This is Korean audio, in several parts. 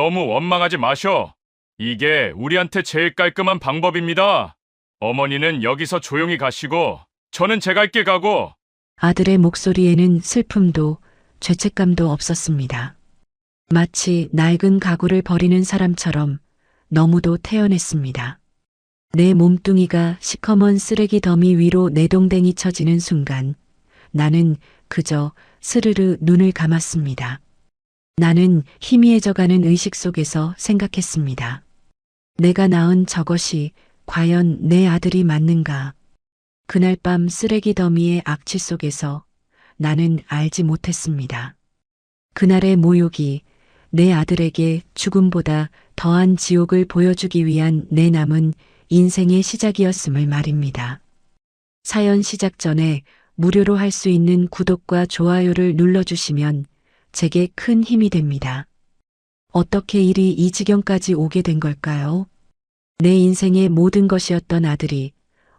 너무 원망하지 마셔. 이게 우리한테 제일 깔끔한 방법입니다. 어머니는 여기서 조용히 가시고 저는 제 갈 길 가고. 아들의 목소리에는 슬픔도 죄책감도 없었습니다. 마치 낡은 가구를 버리는 사람처럼 너무도 태연했습니다. 내 몸뚱이가 시커먼 쓰레기 더미 위로 내동댕이 쳐지는 순간 나는 그저 스르르 눈을 감았습니다. 나는 희미해져가는 의식 속에서 생각했습니다. 내가 낳은 저것이 과연 내 아들이 맞는가? 그날 밤 쓰레기 더미의 악취 속에서 나는 알지 못했습니다. 그날의 모욕이 내 아들에게 죽음보다 더한 지옥을 보여주기 위한 내 남은 인생의 시작이었음을 말입니다. 사연 시작 전에 무료로 할 수 있는 구독과 좋아요를 눌러주시면 제게 큰 힘이 됩니다. 어떻게 일이 이 지경까지 오게 된 걸까요? 내 인생의 모든 것이었던 아들이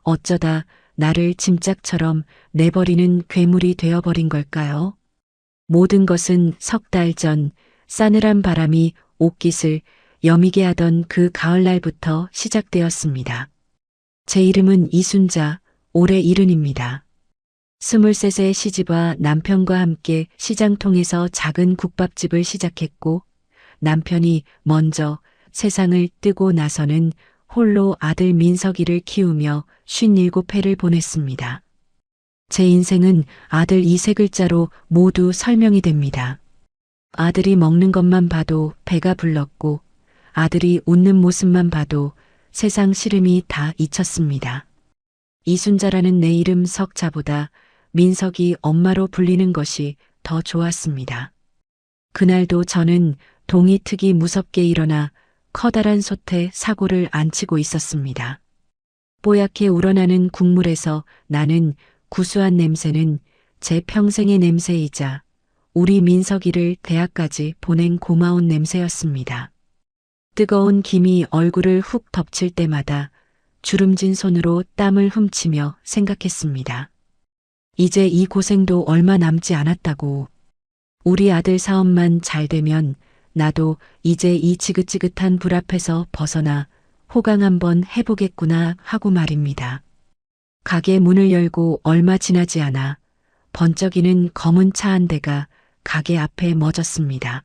어쩌다 나를 짐짝처럼 내버리는 괴물이 되어버린 걸까요? 모든 것은 석 달 전 싸늘한 바람이 옷깃을 여미게 하던 그 가을날부터 시작되었습니다. 제 이름은 이순자, 올해 70입니다. 23세 시집와 남편과 함께 시장통에서 작은 국밥집을 시작했고 남편이 먼저 세상을 뜨고 나서는 홀로 아들 민석이를 키우며 57회를 보냈습니다. 제 인생은 아들 이 세 글자로 모두 설명이 됩니다. 아들이 먹는 것만 봐도 배가 불렀고 아들이 웃는 모습만 봐도 세상 시름이 다 잊혔습니다. 이순자라는 내 이름 석자보다 민석이 엄마로 불리는 것이 더 좋았습니다. 그날도 저는 동이 트기 무섭게 일어나 커다란 솥에 사고를 안 치고 있었습니다. 뽀얗게 우러나는 국물에서 나는 구수한 냄새는 제 평생의 냄새이자 우리 민석이를 대학까지 보낸 고마운 냄새였습니다. 뜨거운 김이 얼굴을 훅 덮칠 때마다 주름진 손으로 땀을 훔치며 생각했습니다. 이제 이 고생도 얼마 남지 않았다고. 우리 아들 사업만 잘 되면 나도 이제 이 지긋지긋한 불 앞에서 벗어나 호강 한번 해보겠구나 하고 말입니다. 가게 문을 열고 얼마 지나지 않아 번쩍이는 검은 차 한 대가 가게 앞에 멎었습니다.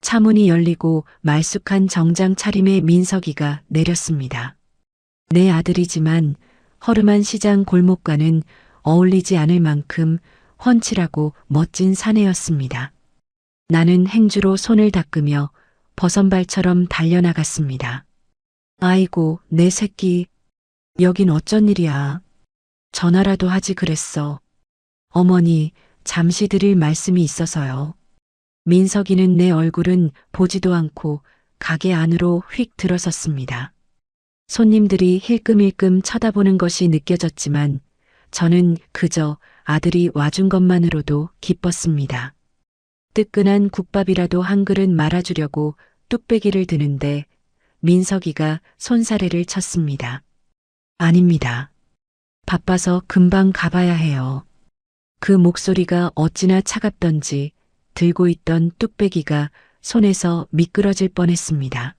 차 문이 열리고 말쑥한 정장 차림의 민석이가 내렸습니다. 내 아들이지만 허름한 시장 골목과는 어울리지 않을 만큼 훤칠하고 멋진 사내였습니다. 나는 행주로 손을 닦으며 버선발처럼 달려나갔습니다. 아이고, 내 새끼. 여긴 어쩐 일이야. 전화라도 하지 그랬어. 어머니, 잠시 드릴 말씀이 있어서요. 민석이는 내 얼굴은 보지도 않고 가게 안으로 휙 들어섰습니다. 손님들이 힐끔힐끔 쳐다보는 것이 느껴졌지만 저는 그저 아들이 와준 것만으로도 기뻤습니다. 뜨끈한 국밥이라도 한 그릇 말아주려고 뚝배기를 드는데 민석이가 손사래를 쳤습니다. 아닙니다. 바빠서 금방 가봐야 해요. 그 목소리가 어찌나 차갑던지 들고 있던 뚝배기가 손에서 미끄러질 뻔했습니다.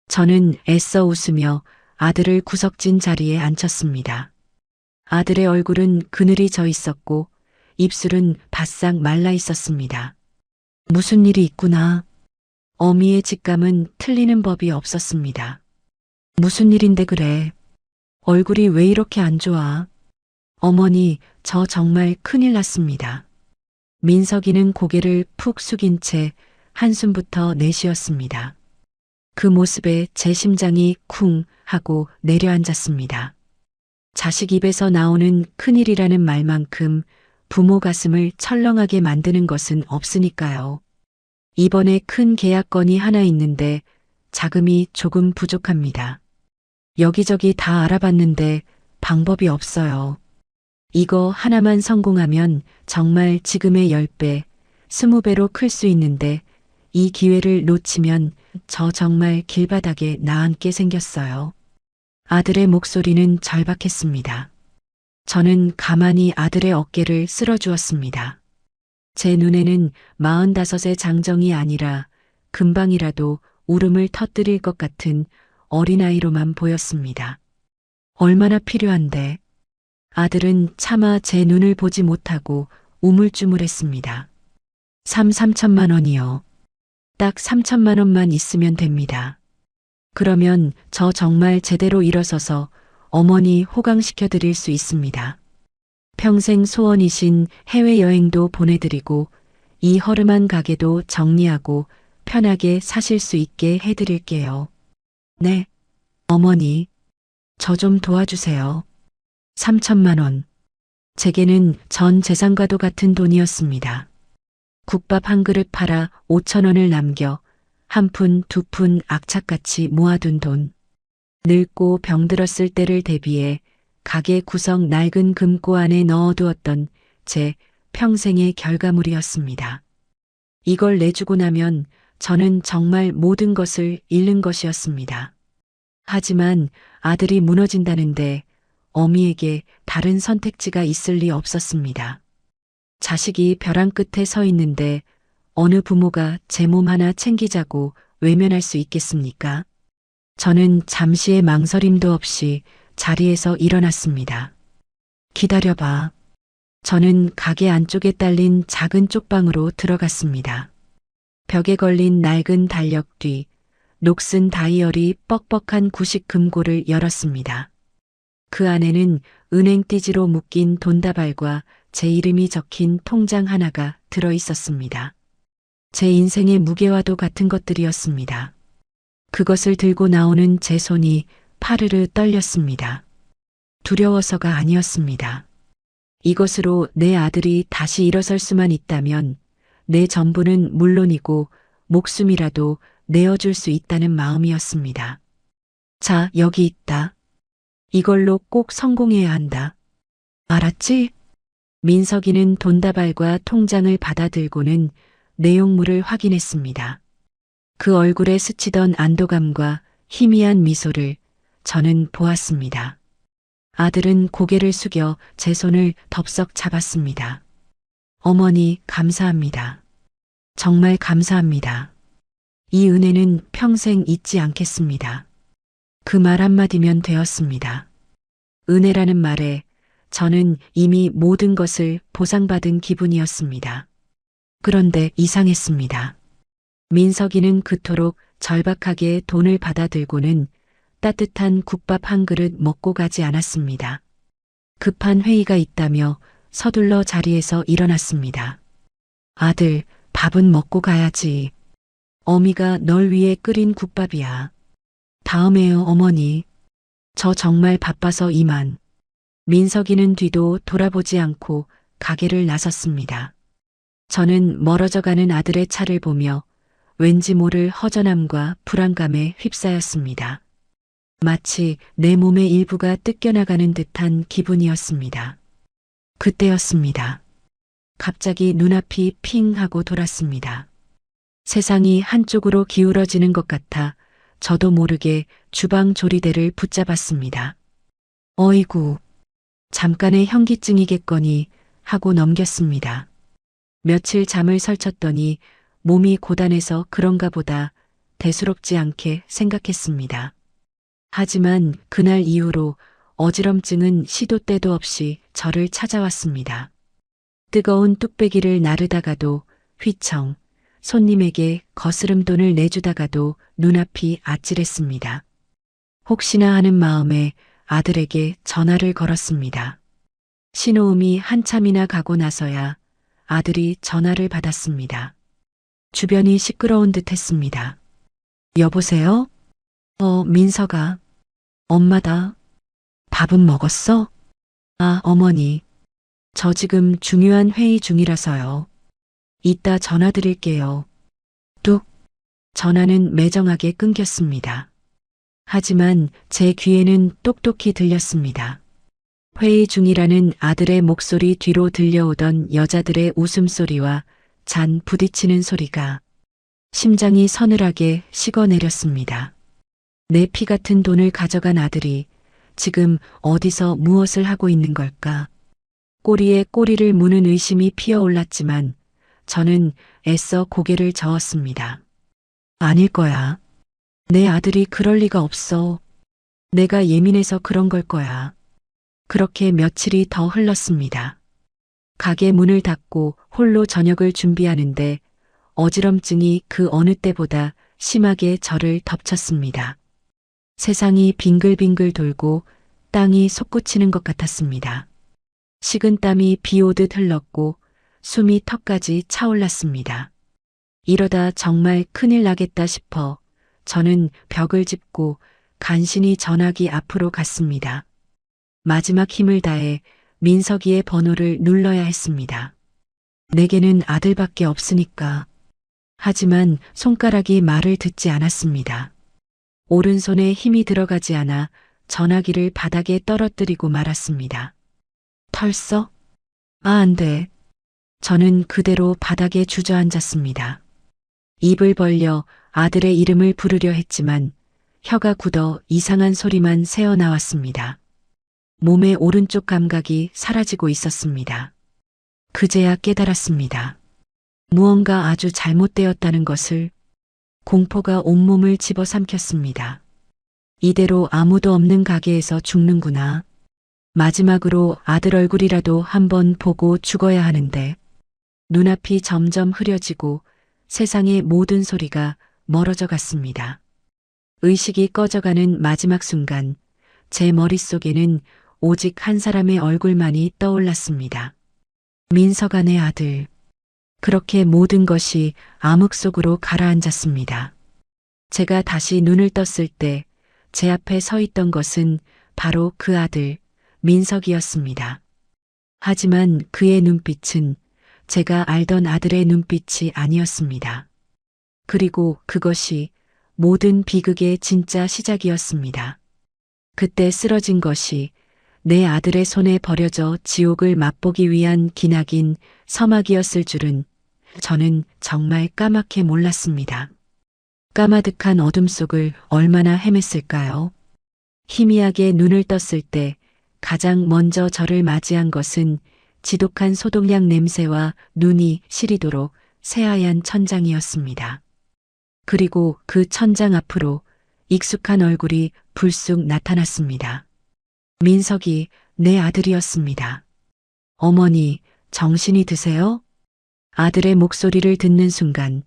저는 애써 웃으며 아들을 구석진 자리에 앉혔습니다. 아들의 얼굴은 그늘이 져 있었고 입술은 바싹 말라 있었습니다. 무슨 일이 있구나. 어미의 직감은 틀리는 법이 없었습니다. 무슨 일인데 그래. 얼굴이 왜 이렇게 안 좋아. 어머니, 저 정말 큰일 났습니다. 민석이는 고개를 푹 숙인 채 한숨부터 내쉬었습니다. 그 모습에 제 심장이 쿵 하고 내려앉았습니다. 자식 입에서 나오는 큰일이라는 말만큼 부모 가슴을 철렁하게 만드는 것은 없으니까요. 이번에 큰 계약건이 하나 있는데 자금이 조금 부족합니다. 여기저기 다 알아봤는데 방법이 없어요. 이거 하나만 성공하면 정말 지금의 10배, 20배로 클 수 있는데 이 기회를 놓치면 저 정말 길바닥에 나앉게 생겼어요. 아들의 목소리는 절박했습니다. 저는 가만히 아들의 어깨를 쓸어주었습니다. 제 눈에는 45의 장정이 아니라 금방이라도 울음을 터뜨릴 것 같은 어린아이로만 보였습니다. 얼마나 필요한데. 아들은 차마 제 눈을 보지 못하고 우물쭈물했습니다. 3천만 원이요. 딱 3천만 원만 있으면 됩니다. 그러면 저 정말 제대로 일어서서 어머니 호강시켜 드릴 수 있습니다. 평생 소원이신 해외여행도 보내드리고 이 허름한 가게도 정리하고 편하게 사실 수 있게 해드릴게요. 네, 어머니, 저 좀 도와주세요. 3천만 원. 제게는 전 재산과도 같은 돈이었습니다. 국밥 한 그릇 팔아 5천 원을 남겨 한 푼, 두 푼 악착같이 모아둔 돈. 늙고 병들었을 때를 대비해 가게 구석 낡은 금고 안에 넣어두었던 제 평생의 결과물이었습니다. 이걸 내주고 나면 저는 정말 모든 것을 잃는 것이었습니다. 하지만 아들이 무너진다는데 어미에게 다른 선택지가 있을 리 없었습니다. 자식이 벼랑 끝에 서 있는데 어느 부모가 제 몸 하나 챙기자고 외면할 수 있겠습니까? 저는 잠시의 망설임도 없이 자리에서 일어났습니다. 기다려봐. 저는 가게 안쪽에 딸린 작은 쪽방으로 들어갔습니다. 벽에 걸린 낡은 달력 뒤 녹슨 다이어리 뻑뻑한 구식 금고를 열었습니다. 그 안에는 은행 띠지로 묶인 돈다발과 제 이름이 적힌 통장 하나가 들어 있었습니다. 제 인생의 무게와도 같은 것들이었습니다. 그것을 들고 나오는 제 손이 파르르 떨렸습니다. 두려워서가 아니었습니다. 이것으로 내 아들이 다시 일어설 수만 있다면 내 전부는 물론이고 목숨이라도 내어줄 수 있다는 마음이었습니다. 자, 여기 있다. 이걸로 꼭 성공해야 한다. 알았지? 민석이는 돈다발과 통장을 받아들고는 내용물을 확인했습니다. 그 얼굴에 스치던 안도감과 희미한 미소를 저는 보았습니다. 아들은 고개를 숙여 제 손을 덥석 잡았습니다. 어머니, 감사합니다. 정말 감사합니다. 이 은혜는 평생 잊지 않겠습니다. 그 말 한마디면 되었습니다. 은혜라는 말에 저는 이미 모든 것을 보상받은 기분이었습니다. 그런데 이상했습니다. 민석이는 그토록 절박하게 돈을 받아들고는 따뜻한 국밥 한 그릇 먹고 가지 않았습니다. 급한 회의가 있다며 서둘러 자리에서 일어났습니다. 아들, 밥은 먹고 가야지. 어미가 널 위해 끓인 국밥이야. 다음에요, 어머니. 저 정말 바빠서 이만. 민석이는 뒤도 돌아보지 않고 가게를 나섰습니다. 저는 멀어져 가는 아들의 차를 보며 왠지 모를 허전함과 불안감에 휩싸였습니다. 마치 내 몸의 일부가 뜯겨나가는 듯한 기분이었습니다. 그때였습니다. 갑자기 눈앞이 핑 하고 돌았습니다. 세상이 한쪽으로 기울어지는 것 같아 저도 모르게 주방 조리대를 붙잡았습니다. 어이구, 잠깐의 현기증이겠거니 하고 넘겼습니다. 며칠 잠을 설쳤더니 몸이 고단해서 그런가 보다 대수롭지 않게 생각했습니다. 하지만 그날 이후로 어지럼증은 시도 때도 없이 저를 찾아왔습니다. 뜨거운 뚝배기를 나르다가도 휘청, 손님에게 거스름돈을 내주다가도 눈앞이 아찔했습니다. 혹시나 하는 마음에 아들에게 전화를 걸었습니다. 신호음이 한참이나 가고 나서야 아들이 전화를 받았습니다. 주변이 시끄러운 듯 했습니다. 여보세요? 민석아. 엄마다. 밥은 먹었어? 아, 어머니. 저 지금 중요한 회의 중이라서요. 이따 전화 드릴게요. 뚝. 전화는 매정하게 끊겼습니다. 하지만 제 귀에는 똑똑히 들렸습니다. 회의 중이라는 아들의 목소리 뒤로 들려오던 여자들의 웃음소리와 잔 부딪히는 소리가 심장이 서늘하게 식어내렸습니다. 내 피 같은 돈을 가져간 아들이 지금 어디서 무엇을 하고 있는 걸까? 꼬리에 꼬리를 무는 의심이 피어올랐지만 저는 애써 고개를 저었습니다. 아닐 거야. 내 아들이 그럴 리가 없어. 내가 예민해서 그런 걸 거야. 그렇게 며칠이 더 흘렀습니다. 가게 문을 닫고 홀로 저녁을 준비하는데 어지럼증이 그 어느 때보다 심하게 저를 덮쳤습니다. 세상이 빙글빙글 돌고 땅이 솟구치는 것 같았습니다. 식은땀이 비 오듯 흘렀고 숨이 턱까지 차올랐습니다. 이러다 정말 큰일 나겠다 싶어 저는 벽을 짚고 간신히 전화기 앞으로 갔습니다. 마지막 힘을 다해 민석이의 번호를 눌러야 했습니다. 내게는 아들밖에 없으니까. 하지만 손가락이 말을 듣지 않았습니다. 오른손에 힘이 들어가지 않아 전화기를 바닥에 떨어뜨리고 말았습니다. 털썩? 안 돼. 저는 그대로 바닥에 주저앉았습니다. 입을 벌려 아들의 이름을 부르려 했지만 혀가 굳어 이상한 소리만 새어나왔습니다. 몸의 오른쪽 감각이 사라지고 있었습니다. 그제야 깨달았습니다. 무언가 아주 잘못되었다는 것을. 공포가 온몸을 집어삼켰습니다. 이대로 아무도 없는 가게에서 죽는구나. 마지막으로 아들 얼굴이라도 한번 보고 죽어야 하는데 눈앞이 점점 흐려지고 세상의 모든 소리가 멀어져 갔습니다. 의식이 꺼져가는 마지막 순간 제 머릿속에는 오직 한 사람의 얼굴만이 떠올랐습니다. 민석안의 아들. 그렇게 모든 것이 암흑 속으로 가라앉았습니다. 제가 다시 눈을 떴을 때 제 앞에 서 있던 것은 바로 그 아들, 민석이었습니다. 하지만 그의 눈빛은 제가 알던 아들의 눈빛이 아니었습니다. 그리고 그것이 모든 비극의 진짜 시작이었습니다. 그때 쓰러진 것이 내 아들의 손에 버려져 지옥을 맛보기 위한 기나긴 서막이었을 줄은 저는 정말 까맣게 몰랐습니다. 까마득한 어둠 속을 얼마나 헤맸을까요? 희미하게 눈을 떴을 때 가장 먼저 저를 맞이한 것은 지독한 소독약 냄새와 눈이 시리도록 새하얀 천장이었습니다. 그리고 그 천장 앞으로 익숙한 얼굴이 불쑥 나타났습니다. 민석이 내 아들이었습니다. 어머니, 정신이 드세요? 아들의 목소리를 듣는 순간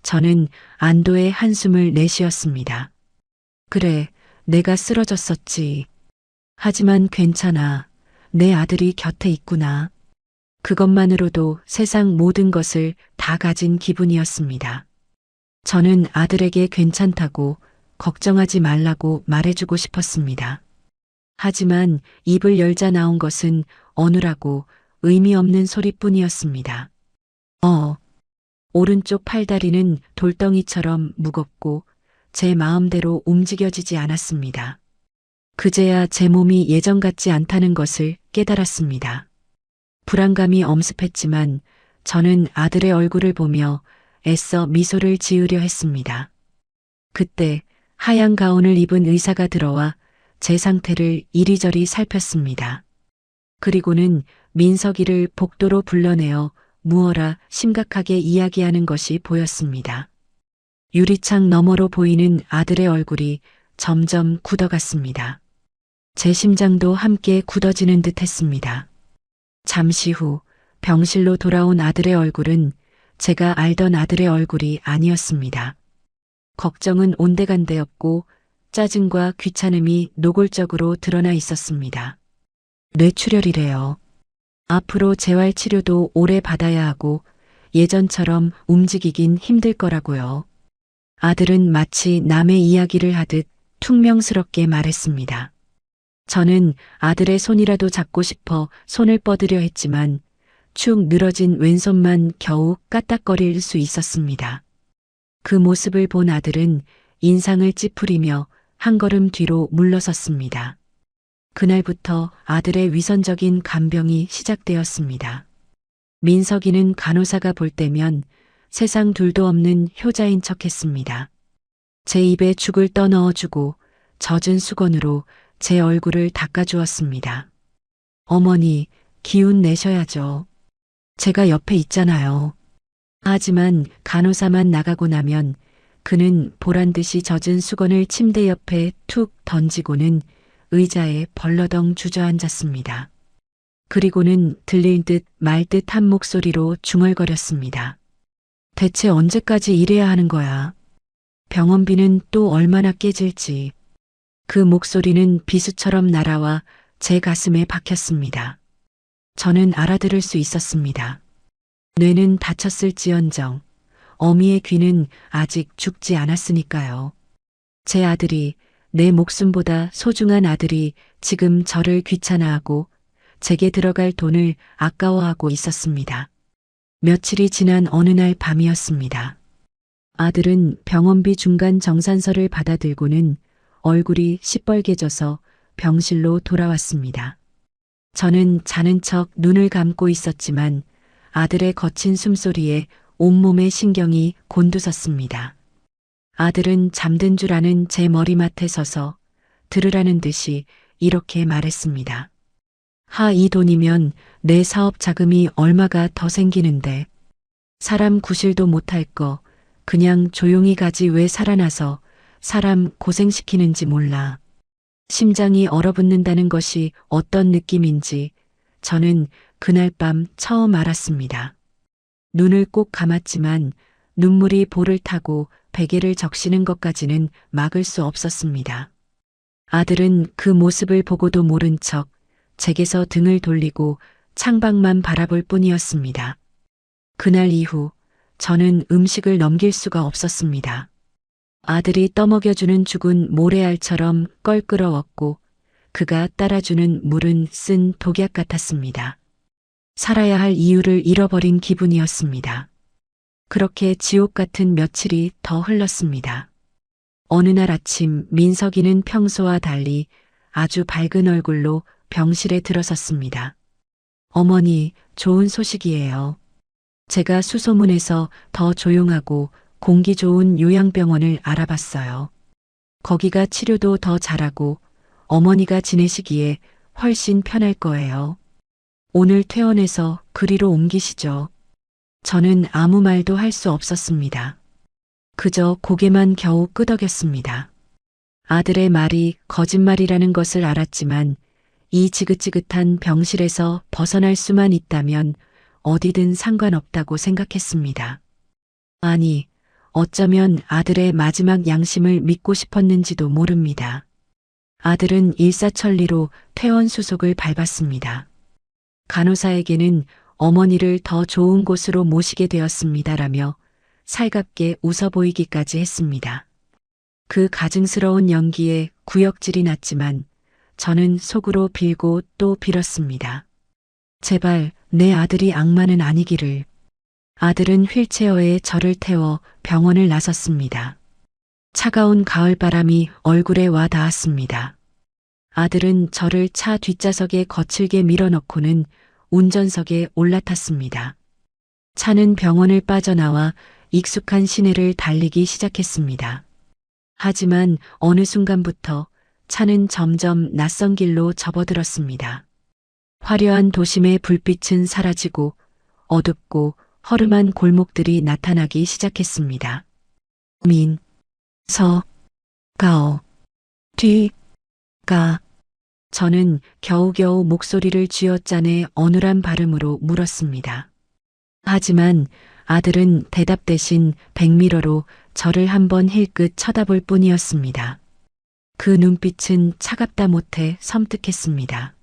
저는 안도의 한숨을 내쉬었습니다. 그래, 내가 쓰러졌었지. 하지만 괜찮아. 내 아들이 곁에 있구나. 그것만으로도 세상 모든 것을 다 가진 기분이었습니다. 저는 아들에게 괜찮다고 걱정하지 말라고 말해주고 싶었습니다. 하지만 입을 열자 나온 것은 어눌하고 의미 없는 소리뿐이었습니다. 오른쪽 팔다리는 돌덩이처럼 무겁고 제 마음대로 움직여지지 않았습니다. 그제야 제 몸이 예전 같지 않다는 것을 깨달았습니다. 불안감이 엄습했지만 저는 아들의 얼굴을 보며 애써 미소를 지으려 했습니다. 그때 하얀 가운을 입은 의사가 들어와 제 상태를 이리저리 살폈습니다. 그리고는 민석이를 복도로 불러내어 무어라 심각하게 이야기하는 것이 보였습니다. 유리창 너머로 보이는 아들의 얼굴이 점점 굳어갔습니다. 제 심장도 함께 굳어지는 듯 했습니다. 잠시 후 병실로 돌아온 아들의 얼굴은 제가 알던 아들의 얼굴이 아니었습니다. 걱정은 온데간데였고 짜증과 귀찮음이 노골적으로 드러나 있었습니다. 뇌출혈이래요. 앞으로 재활 치료도 오래 받아야 하고 예전처럼 움직이긴 힘들 거라고요. 아들은 마치 남의 이야기를 하듯 퉁명스럽게 말했습니다. 저는 아들의 손이라도 잡고 싶어 손을 뻗으려 했지만 축 늘어진 왼손만 겨우 까딱거릴 수 있었습니다. 그 모습을 본 아들은 인상을 찌푸리며 한 걸음 뒤로 물러섰습니다. 그날부터 아들의 위선적인 간병이 시작되었습니다. 민석이는 간호사가 볼 때면 세상 둘도 없는 효자인 척했습니다. 제 입에 죽을 떠넣어주고 젖은 수건으로 제 얼굴을 닦아주었습니다. 어머니, 기운 내셔야죠. 제가 옆에 있잖아요. 하지만 간호사만 나가고 나면 그는 보란듯이 젖은 수건을 침대 옆에 툭 던지고는 의자에 벌러덩 주저앉았습니다. 그리고는 들릴 듯 말 듯 한 목소리로 중얼거렸습니다. 대체 언제까지 이래야 하는 거야? 병원비는 또 얼마나 깨질지. 그 목소리는 비수처럼 날아와 제 가슴에 박혔습니다. 저는 알아들을 수 있었습니다. 뇌는 다쳤을지언정 어미의 귀는 아직 죽지 않았으니까요. 제 아들이, 내 목숨보다 소중한 아들이 지금 저를 귀찮아하고 제게 들어갈 돈을 아까워하고 있었습니다. 며칠이 지난 어느 날 밤이었습니다. 아들은 병원비 중간 정산서를 받아들고는 얼굴이 시뻘개져서 병실로 돌아왔습니다. 저는 자는 척 눈을 감고 있었지만 아들의 거친 숨소리에 온몸의 신경이 곤두섰습니다. 아들은 잠든 줄 아는 제 머리맡에 서서 들으라는 듯이 이렇게 말했습니다. 이 돈이면 내 사업 자금이 얼마가 더 생기는데. 사람 구실도 못할 거 그냥 조용히 가지 왜 살아나서 사람 고생시키는지 몰라. 심장이 얼어붙는다는 것이 어떤 느낌인지 저는 그날 밤 처음 알았습니다. 눈을 꼭 감았지만 눈물이 볼을 타고 베개를 적시는 것까지는 막을 수 없었습니다. 아들은 그 모습을 보고도 모른 척 제게서 등을 돌리고 창밖만 바라볼 뿐이었습니다. 그날 이후 저는 음식을 넘길 수가 없었습니다. 아들이 떠먹여주는 죽은 모래알처럼 껄끄러웠고 그가 따라주는 물은 쓴 독약 같았습니다. 살아야 할 이유를 잃어버린 기분이었습니다. 그렇게 지옥 같은 며칠이 더 흘렀습니다. 어느 날 아침 민석이는 평소와 달리 아주 밝은 얼굴로 병실에 들어섰습니다. 어머니, 좋은 소식이에요. 제가 수소문에서 더 조용하고 공기 좋은 요양병원을 알아봤어요. 거기가 치료도 더 잘하고 어머니가 지내시기에 훨씬 편할 거예요. 오늘 퇴원해서 그리로 옮기시죠. 저는 아무 말도 할 수 없었습니다. 그저 고개만 겨우 끄덕였습니다. 아들의 말이 거짓말이라는 것을 알았지만 이 지긋지긋한 병실에서 벗어날 수만 있다면 어디든 상관없다고 생각했습니다. 아니, 어쩌면 아들의 마지막 양심을 믿고 싶었는지도 모릅니다. 아들은 일사천리로 퇴원 수속을 밟았습니다. 간호사에게는 어머니를 더 좋은 곳으로 모시게 되었습니다라며 살갑게 웃어 보이기까지 했습니다. 그 가증스러운 연기에 구역질이 났지만 저는 속으로 빌고 또 빌었습니다. 제발 내 아들이 악마는 아니기를. 아들은 휠체어에 저를 태워 병원을 나섰습니다. 차가운 가을바람이 얼굴에 와 닿았습니다. 아들은 저를 차 뒷좌석에 거칠게 밀어넣고는 운전석에 올라탔습니다. 차는 병원을 빠져나와 익숙한 시내를 달리기 시작했습니다. 하지만 어느 순간부터 차는 점점 낯선 길로 접어들었습니다. 화려한 도심의 불빛은 사라지고 어둡고 허름한 골목들이 나타나기 시작했습니다. 민, 서, 가오, 뒤, 가. 저는 겨우겨우 목소리를 쥐어짜내 어눌한 발음으로 물었습니다. 하지만 아들은 대답 대신 백미러로 저를 한번 힐끗 쳐다볼 뿐이었습니다. 그 눈빛은 차갑다 못해 섬뜩했습니다.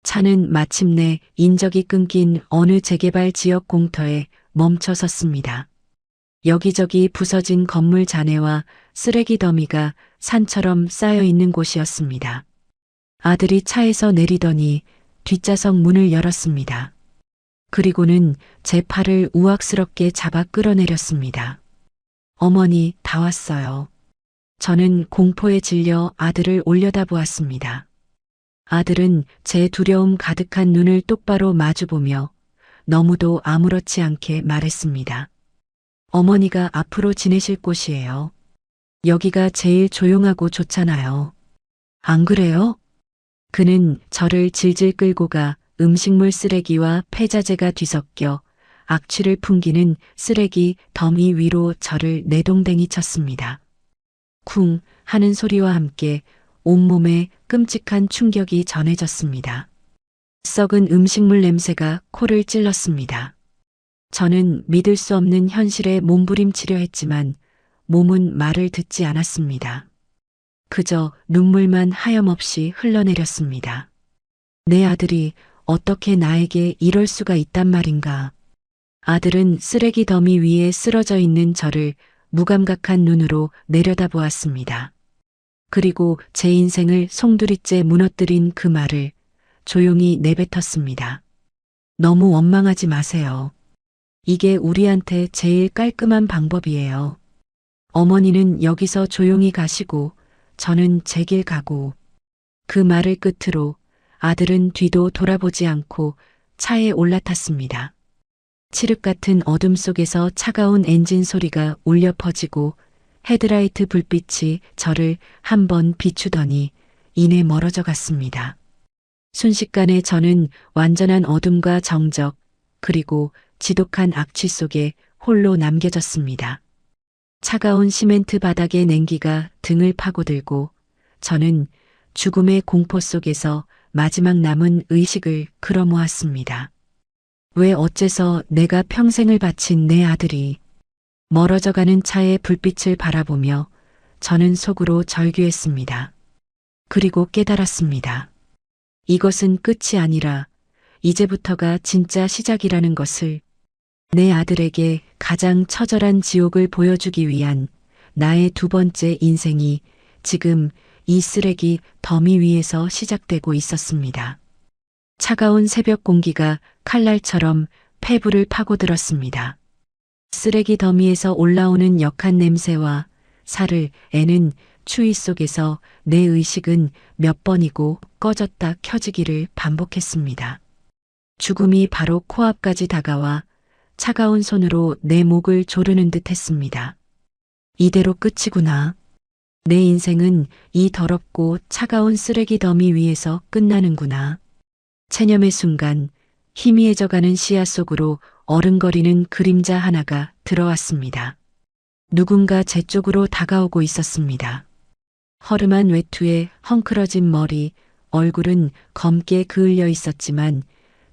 차는 마침내 인적이 끊긴 어느 재개발 지역 공터에 멈춰 섰습니다. 여기저기 부서진 건물 잔해와 쓰레기 더미가 산처럼 쌓여 있는 곳이었습니다. 아들이 차에서 내리더니 뒷좌석 문을 열었습니다. 그리고는 제 팔을 우악스럽게 잡아 끌어내렸습니다. 어머니, 다 왔어요. 저는 공포에 질려 아들을 올려다보았습니다. 아들은 제 두려움 가득한 눈을 똑바로 마주보며 너무도 아무렇지 않게 말했습니다. 어머니가 앞으로 지내실 곳이에요. 여기가 제일 조용하고 좋잖아요. 안 그래요? 그는 저를 질질 끌고 가 음식물 쓰레기와 폐자재가 뒤섞여 악취를 풍기는 쓰레기 더미 위로 저를 내동댕이 쳤습니다. 쿵 하는 소리와 함께 온몸에 끔찍한 충격이 전해졌습니다. 썩은 음식물 냄새가 코를 찔렀습니다. 저는 믿을 수 없는 현실에 몸부림치려 했지만 몸은 말을 듣지 않았습니다. 그저 눈물만 하염없이 흘러내렸습니다. 내 아들이 어떻게 나에게 이럴 수가 있단 말인가. 아들은 쓰레기 더미 위에 쓰러져 있는 저를 무감각한 눈으로 내려다보았습니다. 그리고 제 인생을 송두리째 무너뜨린 그 말을 조용히 내뱉었습니다. 너무 원망하지 마세요. 이게 우리한테 제일 깔끔한 방법이에요. 어머니는 여기서 조용히 가시고 저는 제 길 가고. 그 말을 끝으로 아들은 뒤도 돌아보지 않고 차에 올라탔습니다. 칠흑 같은 어둠 속에서 차가운 엔진 소리가 울려 퍼지고 헤드라이트 불빛이 저를 한번 비추더니 이내 멀어져 갔습니다. 순식간에 저는 완전한 어둠과 정적 그리고 지독한 악취 속에 홀로 남겨졌습니다. 차가운 시멘트 바닥의 냉기가 등을 파고들고 저는 죽음의 공포 속에서 마지막 남은 의식을 끌어모았습니다. 왜 어째서 내가 평생을 바친 내 아들이. 멀어져가는 차의 불빛을 바라보며 저는 속으로 절규했습니다. 그리고 깨달았습니다. 이것은 끝이 아니라 이제부터가 진짜 시작이라는 것을. 내 아들에게 가장 처절한 지옥을 보여주기 위한 나의 두 번째 인생이 지금 이 쓰레기 더미 위에서 시작되고 있었습니다. 차가운 새벽 공기가 칼날처럼 폐부를 파고들었습니다. 쓰레기 더미에서 올라오는 역한 냄새와 살을 애는 추위 속에서 내 의식은 몇 번이고 꺼졌다 켜지기를 반복했습니다. 죽음이 바로 코앞까지 다가와 차가운 손으로 내 목을 조르는 듯 했습니다. 이대로 끝이구나. 내 인생은 이 더럽고 차가운 쓰레기 더미 위에서 끝나는구나. 체념의 순간 희미해져가는 시야 속으로 어른거리는 그림자 하나가 들어왔습니다. 누군가 제 쪽으로 다가오고 있었습니다. 허름한 외투에 헝클어진 머리, 얼굴은 검게 그을려 있었지만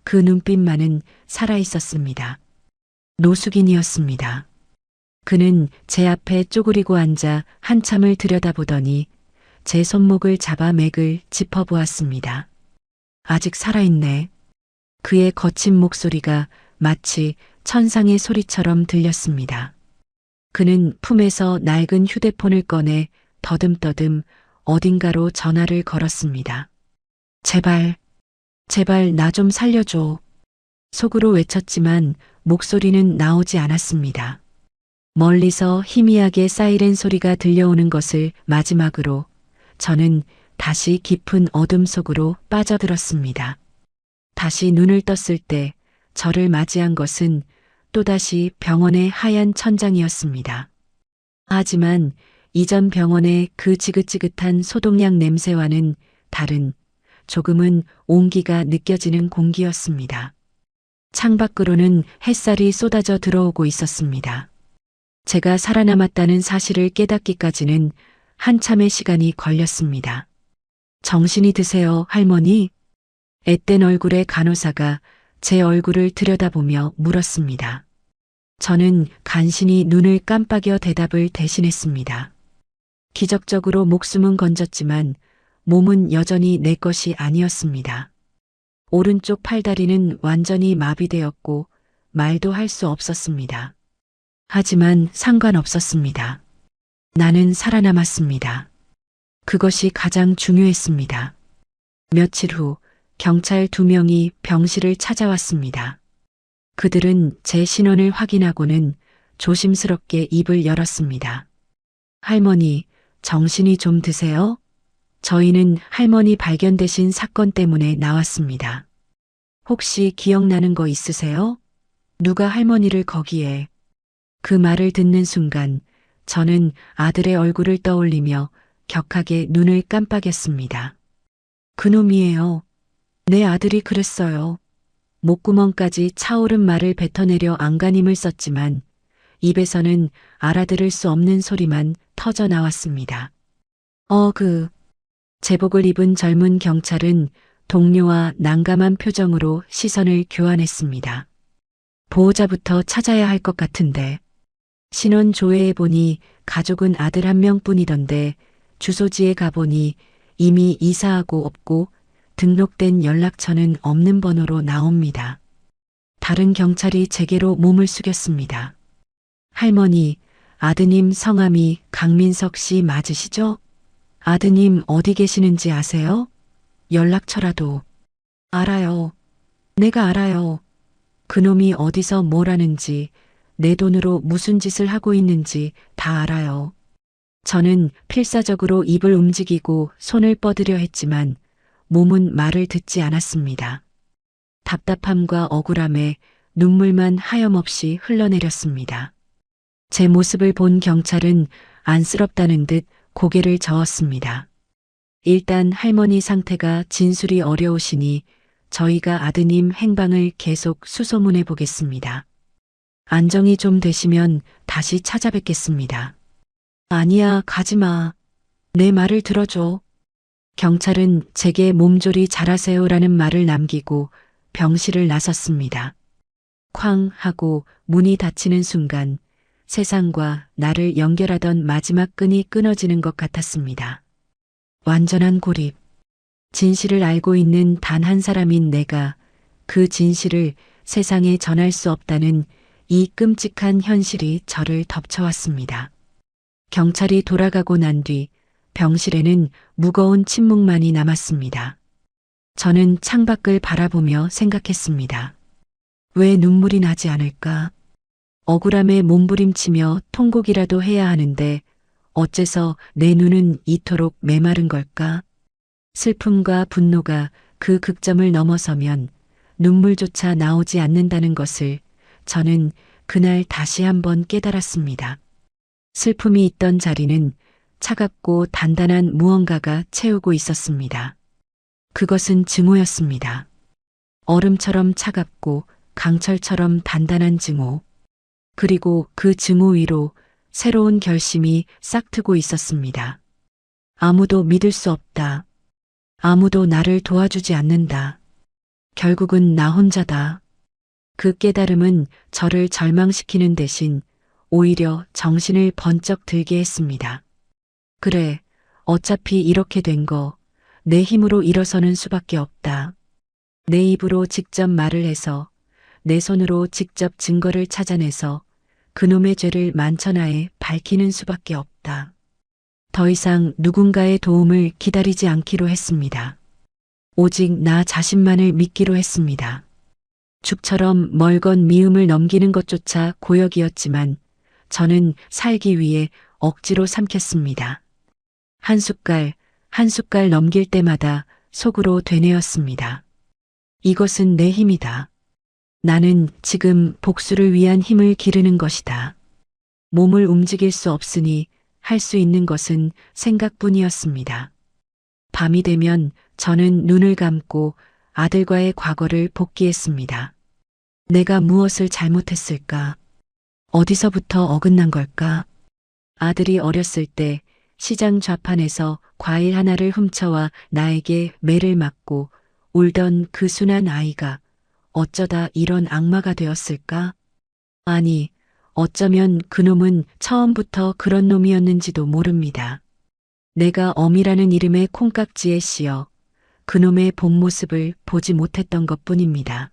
그 눈빛만은 살아있었습니다. 노숙인이었습니다. 그는 제 앞에 쪼그리고 앉아 한참을 들여다보더니 제 손목을 잡아 맥을 짚어보았습니다. 아직 살아있네. 그의 거친 목소리가 마치 천상의 소리처럼 들렸습니다. 그는 품에서 낡은 휴대폰을 꺼내 더듬더듬 어딘가로 전화를 걸었습니다. 제발, 제발 나 좀 살려줘. 속으로 외쳤지만 목소리는 나오지 않았습니다. 멀리서 희미하게 사이렌 소리가 들려오는 것을 마지막으로 저는 다시 깊은 어둠 속으로 빠져들었습니다. 다시 눈을 떴을 때 저를 맞이한 것은 또다시 병원의 하얀 천장이었습니다. 하지만 이전 병원의 그 지긋지긋한 소독약 냄새와는 다른 조금은 온기가 느껴지는 공기였습니다. 창밖으로는 햇살이 쏟아져 들어오고 있었습니다. 제가 살아남았다는 사실을 깨닫기까지는 한참의 시간이 걸렸습니다. 정신이 드세요, 할머니? 앳된 얼굴의 간호사가 제 얼굴을 들여다보며 물었습니다. 저는 간신히 눈을 깜빡여 대답을 대신했습니다. 기적적으로 목숨은 건졌지만 몸은 여전히 내 것이 아니었습니다. 오른쪽 팔다리는 완전히 마비되었고 말도 할 수 없었습니다. 하지만 상관없었습니다. 나는 살아남았습니다. 그것이 가장 중요했습니다. 며칠 후 경찰 2명이 병실을 찾아왔습니다. 그들은 제 신원을 확인하고는 조심스럽게 입을 열었습니다. 할머니, 정신이 좀 드세요? 저희는 할머니 발견되신 사건 때문에 나왔습니다. 혹시 기억나는 거 있으세요? 누가 할머니를 거기에. 그 말을 듣는 순간 저는 아들의 얼굴을 떠올리며 격하게 눈을 깜빡였습니다. 그놈이에요. 내 아들이 그랬어요. 목구멍까지 차오른 말을 뱉어내려 안간힘을 썼지만 입에서는 알아들을 수 없는 소리만 터져 나왔습니다. 제복을 입은 젊은 경찰은 동료와 난감한 표정으로 시선을 교환했습니다. 보호자부터 찾아야 할 것 같은데. 신원 조회해 보니 가족은 아들 한 명뿐이던데 주소지에 가보니 이미 이사하고 없고 등록된 연락처는 없는 번호로 나옵니다. 다른 경찰이 제게로 몸을 숙였습니다. 할머니, 아드님 성함이 강민석 씨 맞으시죠? 아드님 어디 계시는지 아세요? 연락처라도. 알아요. 내가 알아요. 그놈이 어디서 뭘 하는지, 내 돈으로 무슨 짓을 하고 있는지 다 알아요. 저는 필사적으로 입을 움직이고 손을 뻗으려 했지만 몸은 말을 듣지 않았습니다. 답답함과 억울함에 눈물만 하염없이 흘러내렸습니다. 제 모습을 본 경찰은 안쓰럽다는 듯 고개를 저었습니다. 일단 할머니 상태가 진술이 어려우시니 저희가 아드님 행방을 계속 수소문해 보겠습니다. 안정이 좀 되시면 다시 찾아뵙겠습니다. 아니야, 가지마. 내 말을 들어줘. 경찰은 제게 몸조리 잘하세요라는 말을 남기고 병실을 나섰습니다. 쾅 하고 문이 닫히는 순간 세상과 나를 연결하던 마지막 끈이 끊어지는 것 같았습니다. 완전한 고립. 진실을 알고 있는 단 한 사람인 내가 그 진실을 세상에 전할 수 없다는 이 끔찍한 현실이 저를 덮쳐왔습니다. 경찰이 돌아가고 난 뒤 병실에는 무거운 침묵만이 남았습니다. 저는 창밖을 바라보며 생각했습니다. 왜 눈물이 나지 않을까? 억울함에 몸부림치며 통곡이라도 해야 하는데 어째서 내 눈은 이토록 메마른 걸까? 슬픔과 분노가 그 극점을 넘어서면 눈물조차 나오지 않는다는 것을 저는 그날 다시 한번 깨달았습니다. 슬픔이 있던 자리는 차갑고 단단한 무언가가 채우고 있었습니다. 그것은 증오였습니다. 얼음처럼 차갑고 강철처럼 단단한 증오. 그리고 그 증오 위로 새로운 결심이 싹트고 있었습니다. 아무도 믿을 수 없다. 아무도 나를 도와주지 않는다. 결국은 나 혼자다. 그 깨달음은 저를 절망시키는 대신 오히려 정신을 번쩍 들게 했습니다. 그래, 어차피 이렇게 된 거 내 힘으로 일어서는 수밖에 없다. 내 입으로 직접 말을 해서 내 손으로 직접 증거를 찾아내서 그놈의 죄를 만천하에 밝히는 수밖에 없다. 더 이상 누군가의 도움을 기다리지 않기로 했습니다. 오직 나 자신만을 믿기로 했습니다. 죽처럼 멀건 미움을 넘기는 것조차 고역이었지만 저는 살기 위해 억지로 삼켰습니다. 한 숟갈, 한 숟갈 넘길 때마다 속으로 되뇌었습니다. 이것은 내 힘이다. 나는 지금 복수를 위한 힘을 기르는 것이다. 몸을 움직일 수 없으니 할 수 있는 것은 생각뿐이었습니다. 밤이 되면 저는 눈을 감고 아들과의 과거를 복기했습니다. 내가 무엇을 잘못했을까? 어디서부터 어긋난 걸까? 아들이 어렸을 때 시장 좌판에서 과일 하나를 훔쳐와 나에게 매를 맞고 울던 그 순한 아이가 어쩌다 이런 악마가 되었을까? 아니, 어쩌면 그놈은 처음부터 그런 놈이었는지도 모릅니다. 내가 엄이라는 이름의 콩깍지에 씌어 그놈의 본 모습을 보지 못했던 것뿐입니다.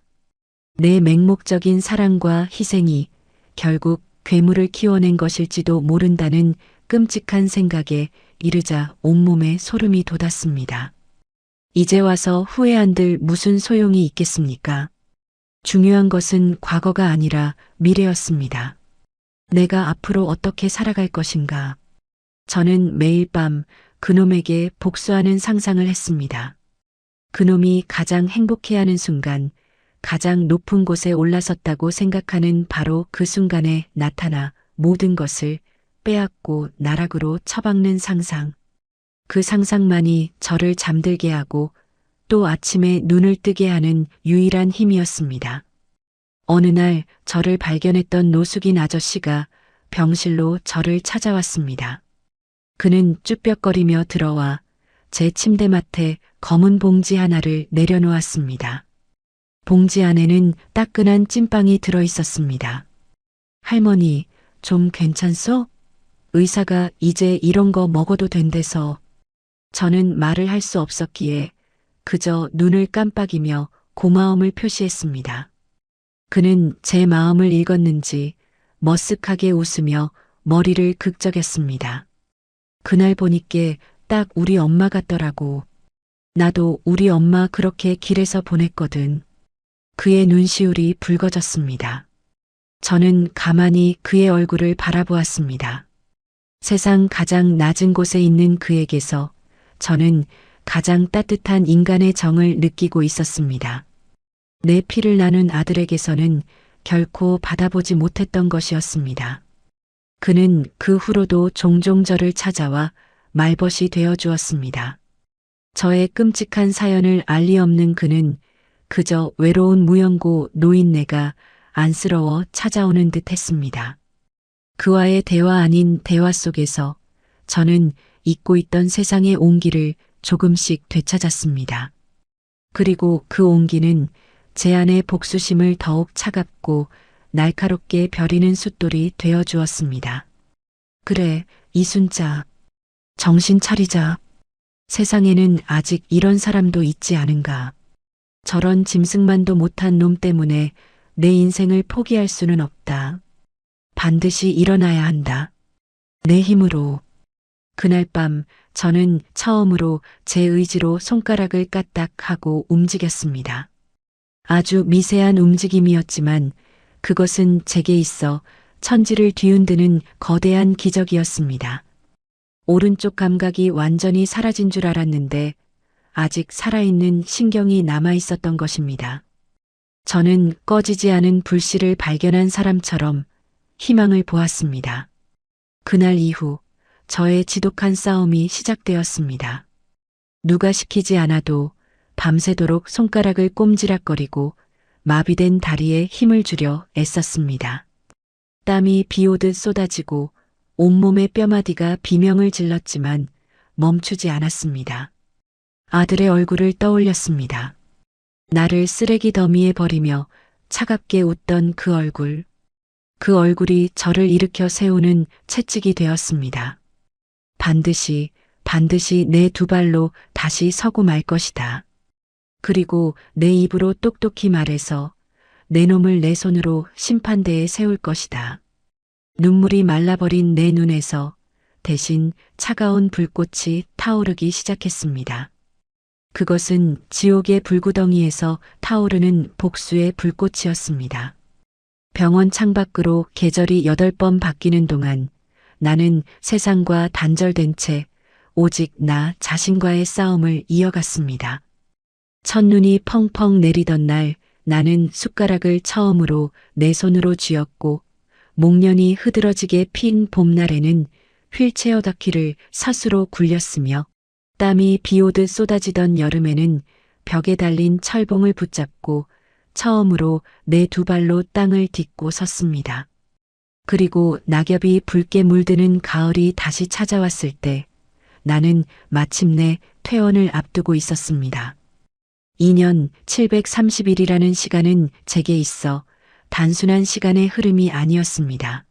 내 맹목적인 사랑과 희생이 결국 괴물을 키워낸 것일지도 모른다는 끔찍한 생각에 이르자 온몸에 소름이 돋았습니다. 이제 와서 후회한들 무슨 소용이 있겠습니까? 중요한 것은 과거가 아니라 미래였습니다. 내가 앞으로 어떻게 살아갈 것인가? 저는 매일 밤 그놈에게 복수하는 상상을 했습니다. 그놈이 가장 행복해하는 순간, 가장 높은 곳에 올라섰다고 생각하는 바로 그 순간에 나타나 모든 것을 빼앗고 나락으로 처박는 상상. 그 상상만이 저를 잠들게 하고 또 아침에 눈을 뜨게 하는 유일한 힘이었습니다. 어느 날 저를 발견했던 노숙인 아저씨가 병실로 저를 찾아왔습니다. 그는 쭈뼛거리며 들어와 제 침대맡에 검은 봉지 하나를 내려놓았습니다. 봉지 안에는 따끈한 찐빵이 들어 있었습니다. 할머니, 좀 괜찮소? 의사가 이제 이런 거 먹어도 된대서. 저는 말을 할 수 없었기에 그저 눈을 깜빡이며 고마움을 표시했습니다. 그는 제 마음을 읽었는지 머쓱하게 웃으며 머리를 극적였습니다. 그날 보니께 딱 우리 엄마 같더라고. 나도 우리 엄마 그렇게 길에서 보냈거든. 그의 눈시울이 붉어졌습니다. 저는 가만히 그의 얼굴을 바라보았습니다. 세상 가장 낮은 곳에 있는 그에게서 저는 가장 따뜻한 인간의 정을 느끼고 있었습니다. 내 피를 나눈 아들에게서는 결코 받아보지 못했던 것이었습니다. 그는 그 후로도 종종 저를 찾아와 말벗이 되어 주었습니다. 저의 끔찍한 사연을 알리 없는 그는 그저 외로운 무연고 노인네가 안쓰러워 찾아오는 듯 했습니다. 그와의 대화 아닌 대화 속에서 저는 잊고 있던 세상의 온기를 조금씩 되찾았습니다. 그리고 그 온기는 제 안의 복수심을 더욱 차갑고 날카롭게 벼리는 숫돌이 되어 주었습니다. 그래, 이순자. 정신 차리자. 세상에는 아직 이런 사람도 있지 않은가. 저런 짐승만도 못한 놈 때문에 내 인생을 포기할 수는 없다. 반드시 일어나야 한다. 내 힘으로. 그날 밤 저는 처음으로 제 의지로 손가락을 까딱하고 움직였습니다. 아주 미세한 움직임이었지만 그것은 제게 있어 천지를 뒤흔드는 거대한 기적이었습니다. 오른쪽 감각이 완전히 사라진 줄 알았는데 아직 살아있는 신경이 남아 있었던 것입니다. 저는 꺼지지 않은 불씨를 발견한 사람처럼 희망을 보았습니다. 그날 이후 저의 지독한 싸움이 시작되었습니다. 누가 시키지 않아도 밤새도록 손가락을 꼼지락거리고 마비된 다리에 힘을 주려 애썼습니다. 땀이 비오듯 쏟아지고 온몸의 뼈마디가 비명을 질렀지만 멈추지 않았습니다. 아들의 얼굴을 떠올렸습니다. 나를 쓰레기 더미에 버리며 차갑게 웃던 그 얼굴. 그 얼굴이 저를 일으켜 세우는 채찍이 되었습니다. 반드시 내 두 발로 다시 서고 말 것이다. 그리고 내 입으로 똑똑히 말해서 내 놈을 내 손으로 심판대에 세울 것이다. 눈물이 말라버린 내 눈에서 대신 차가운 불꽃이 타오르기 시작했습니다. 그것은 지옥의 불구덩이에서 타오르는 복수의 불꽃이었습니다. 병원 창밖으로 계절이 8번 바뀌는 동안 나는 세상과 단절된 채 오직 나 자신과의 싸움을 이어갔습니다. 첫눈이 펑펑 내리던 날 나는 숟가락을 처음으로 내 손으로 쥐었고 목련이 흐드러지게 핀 봄날에는 휠체어 닫기를 사수로 굴렸으며 땀이 비오듯 쏟아지던 여름에는 벽에 달린 철봉을 붙잡고 처음으로 내 두 발로 땅을 딛고 섰습니다. 그리고 낙엽이 붉게 물드는 가을이 다시 찾아왔을 때 나는 마침내 퇴원을 앞두고 있었습니다. 2년 730일이라는 시간은 제게 있어 단순한 시간의 흐름이 아니었습니다.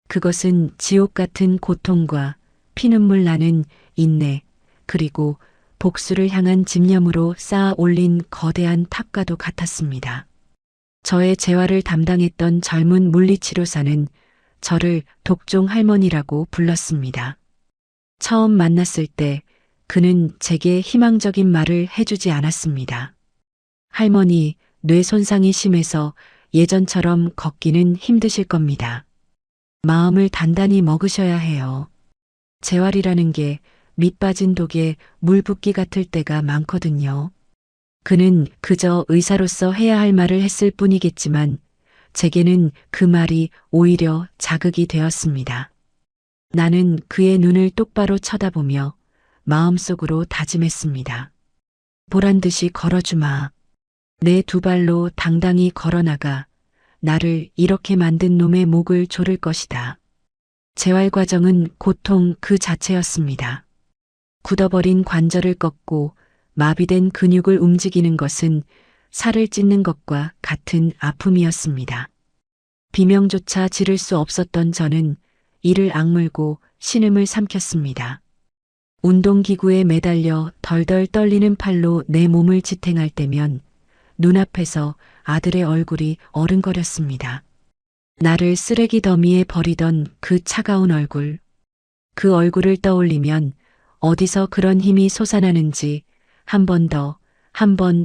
그것은 지옥 같은 고통과 피눈물 나는 인내, 그리고 복수를 향한 집념으로 쌓아 올린 거대한 탑과도 같았습니다. 저의 재활을 담당했던 젊은 물리치료사는 저를 독종 할머니라고 불렀습니다. 처음 만났을 때 그는 제게 희망적인 말을 해주지 않았습니다. 할머니, 뇌 손상이 심해서 예전처럼 걷기는 힘드실 겁니다. 마음을 단단히 먹으셔야 해요. 재활이라는 게 밑빠진 독에 물 붓기 같을 때가 많거든요. 그는 그저 의사로서 해야 할 말을 했을 뿐이겠지만 제게는 그 말이 오히려 자극이 되었습니다. 나는 그의 눈을 똑바로 쳐다보며 마음속으로 다짐했습니다. 보란 듯이 걸어주마. 내 두 발로 당당히 걸어나가 나를 이렇게 만든 놈의 목을 조를 것이다. 재활 과정은 고통 그 자체였습니다. 굳어버린 관절을 꺾고 마비된 근육을 움직이는 것은 살을 찢는 것과 같은 아픔이었습니다. 비명조차 지를 수 없었던 저는 이를 악물고 신음을 삼켰습니다. 운동기구에 매달려 덜덜 떨리는 팔로 내 몸을 지탱할 때면 눈앞에서 아들의 얼굴이 어른거렸습니다. 나를 쓰레기 더미에 버리던 그 차가운 얼굴. 그 얼굴을 떠올리면 어디서 그런 힘이 솟아나는지 한 번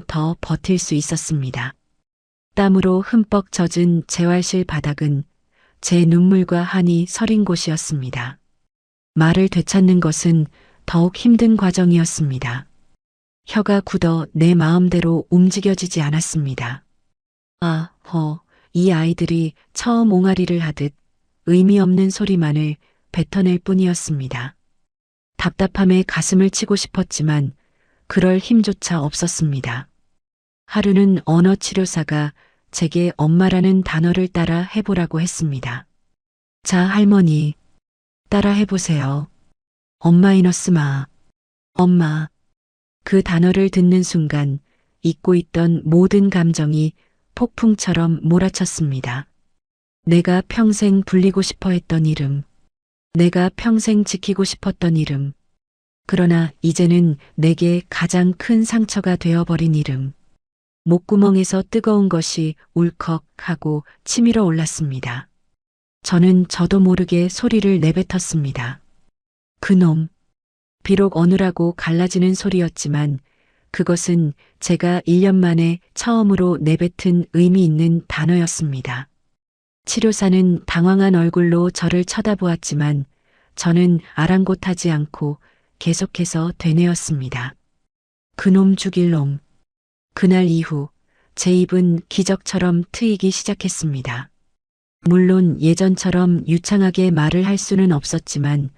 더 버틸 수 있었습니다. 땀으로 흠뻑 젖은 재활실 바닥은 제 눈물과 한이 서린 곳이었습니다. 말을 되찾는 것은 더욱 힘든 과정이었습니다. 혀가 굳어 내 마음대로 움직여지지 않았습니다. 이 아이들이 처음 옹알이를 하듯 의미 없는 소리만을 뱉어낼 뿐이었습니다. 답답함에 가슴을 치고 싶었지만 그럴 힘조차 없었습니다. 하루는 언어치료사가 제게 엄마라는 단어를 따라 해보라고 했습니다. 자, 할머니, 따라 해보세요. 엄마이너스마. 엄마. 그 단어를 듣는 순간 잊고 있던 모든 감정이 폭풍처럼 몰아쳤습니다. 내가 평생 불리고 싶어 했던 이름. 내가 평생 지키고 싶었던 이름. 그러나 이제는 내게 가장 큰 상처가 되어버린 이름. 목구멍에서 뜨거운 것이 울컥하고 치밀어 올랐습니다. 저는 저도 모르게 소리를 내뱉었습니다. 그놈. 비록 어눌하고 갈라지는 소리였지만 그것은 제가 1년 만에 처음으로 내뱉은 의미 있는 단어였습니다. 치료사는 당황한 얼굴로 저를 쳐다보았지만 저는 아랑곳하지 않고 계속해서 되뇌었습니다. 그놈 죽일 놈. 그날 이후 제 입은 기적처럼 트이기 시작했습니다. 물론 예전처럼 유창하게 말을 할 수는 없었지만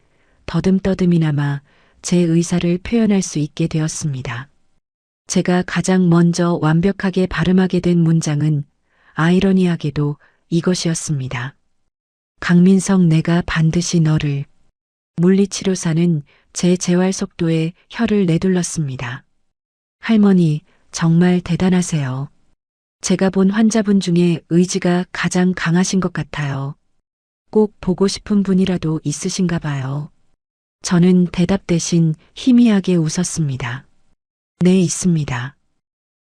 더듬더듬이나마 제 의사를 표현할 수 있게 되었습니다. 제가 가장 먼저 완벽하게 발음하게 된 문장은 아이러니하게도 이것이었습니다. 강민석, 내가 반드시 너를. 물리치료사는 제 재활 속도에 혀를 내둘렀습니다. 할머니, 정말 대단하세요. 제가 본 환자분 중에 의지가 가장 강하신 것 같아요. 꼭 보고 싶은 분이라도 있으신가 봐요. 저는 대답 대신 희미하게 웃었습니다. 네, 있습니다.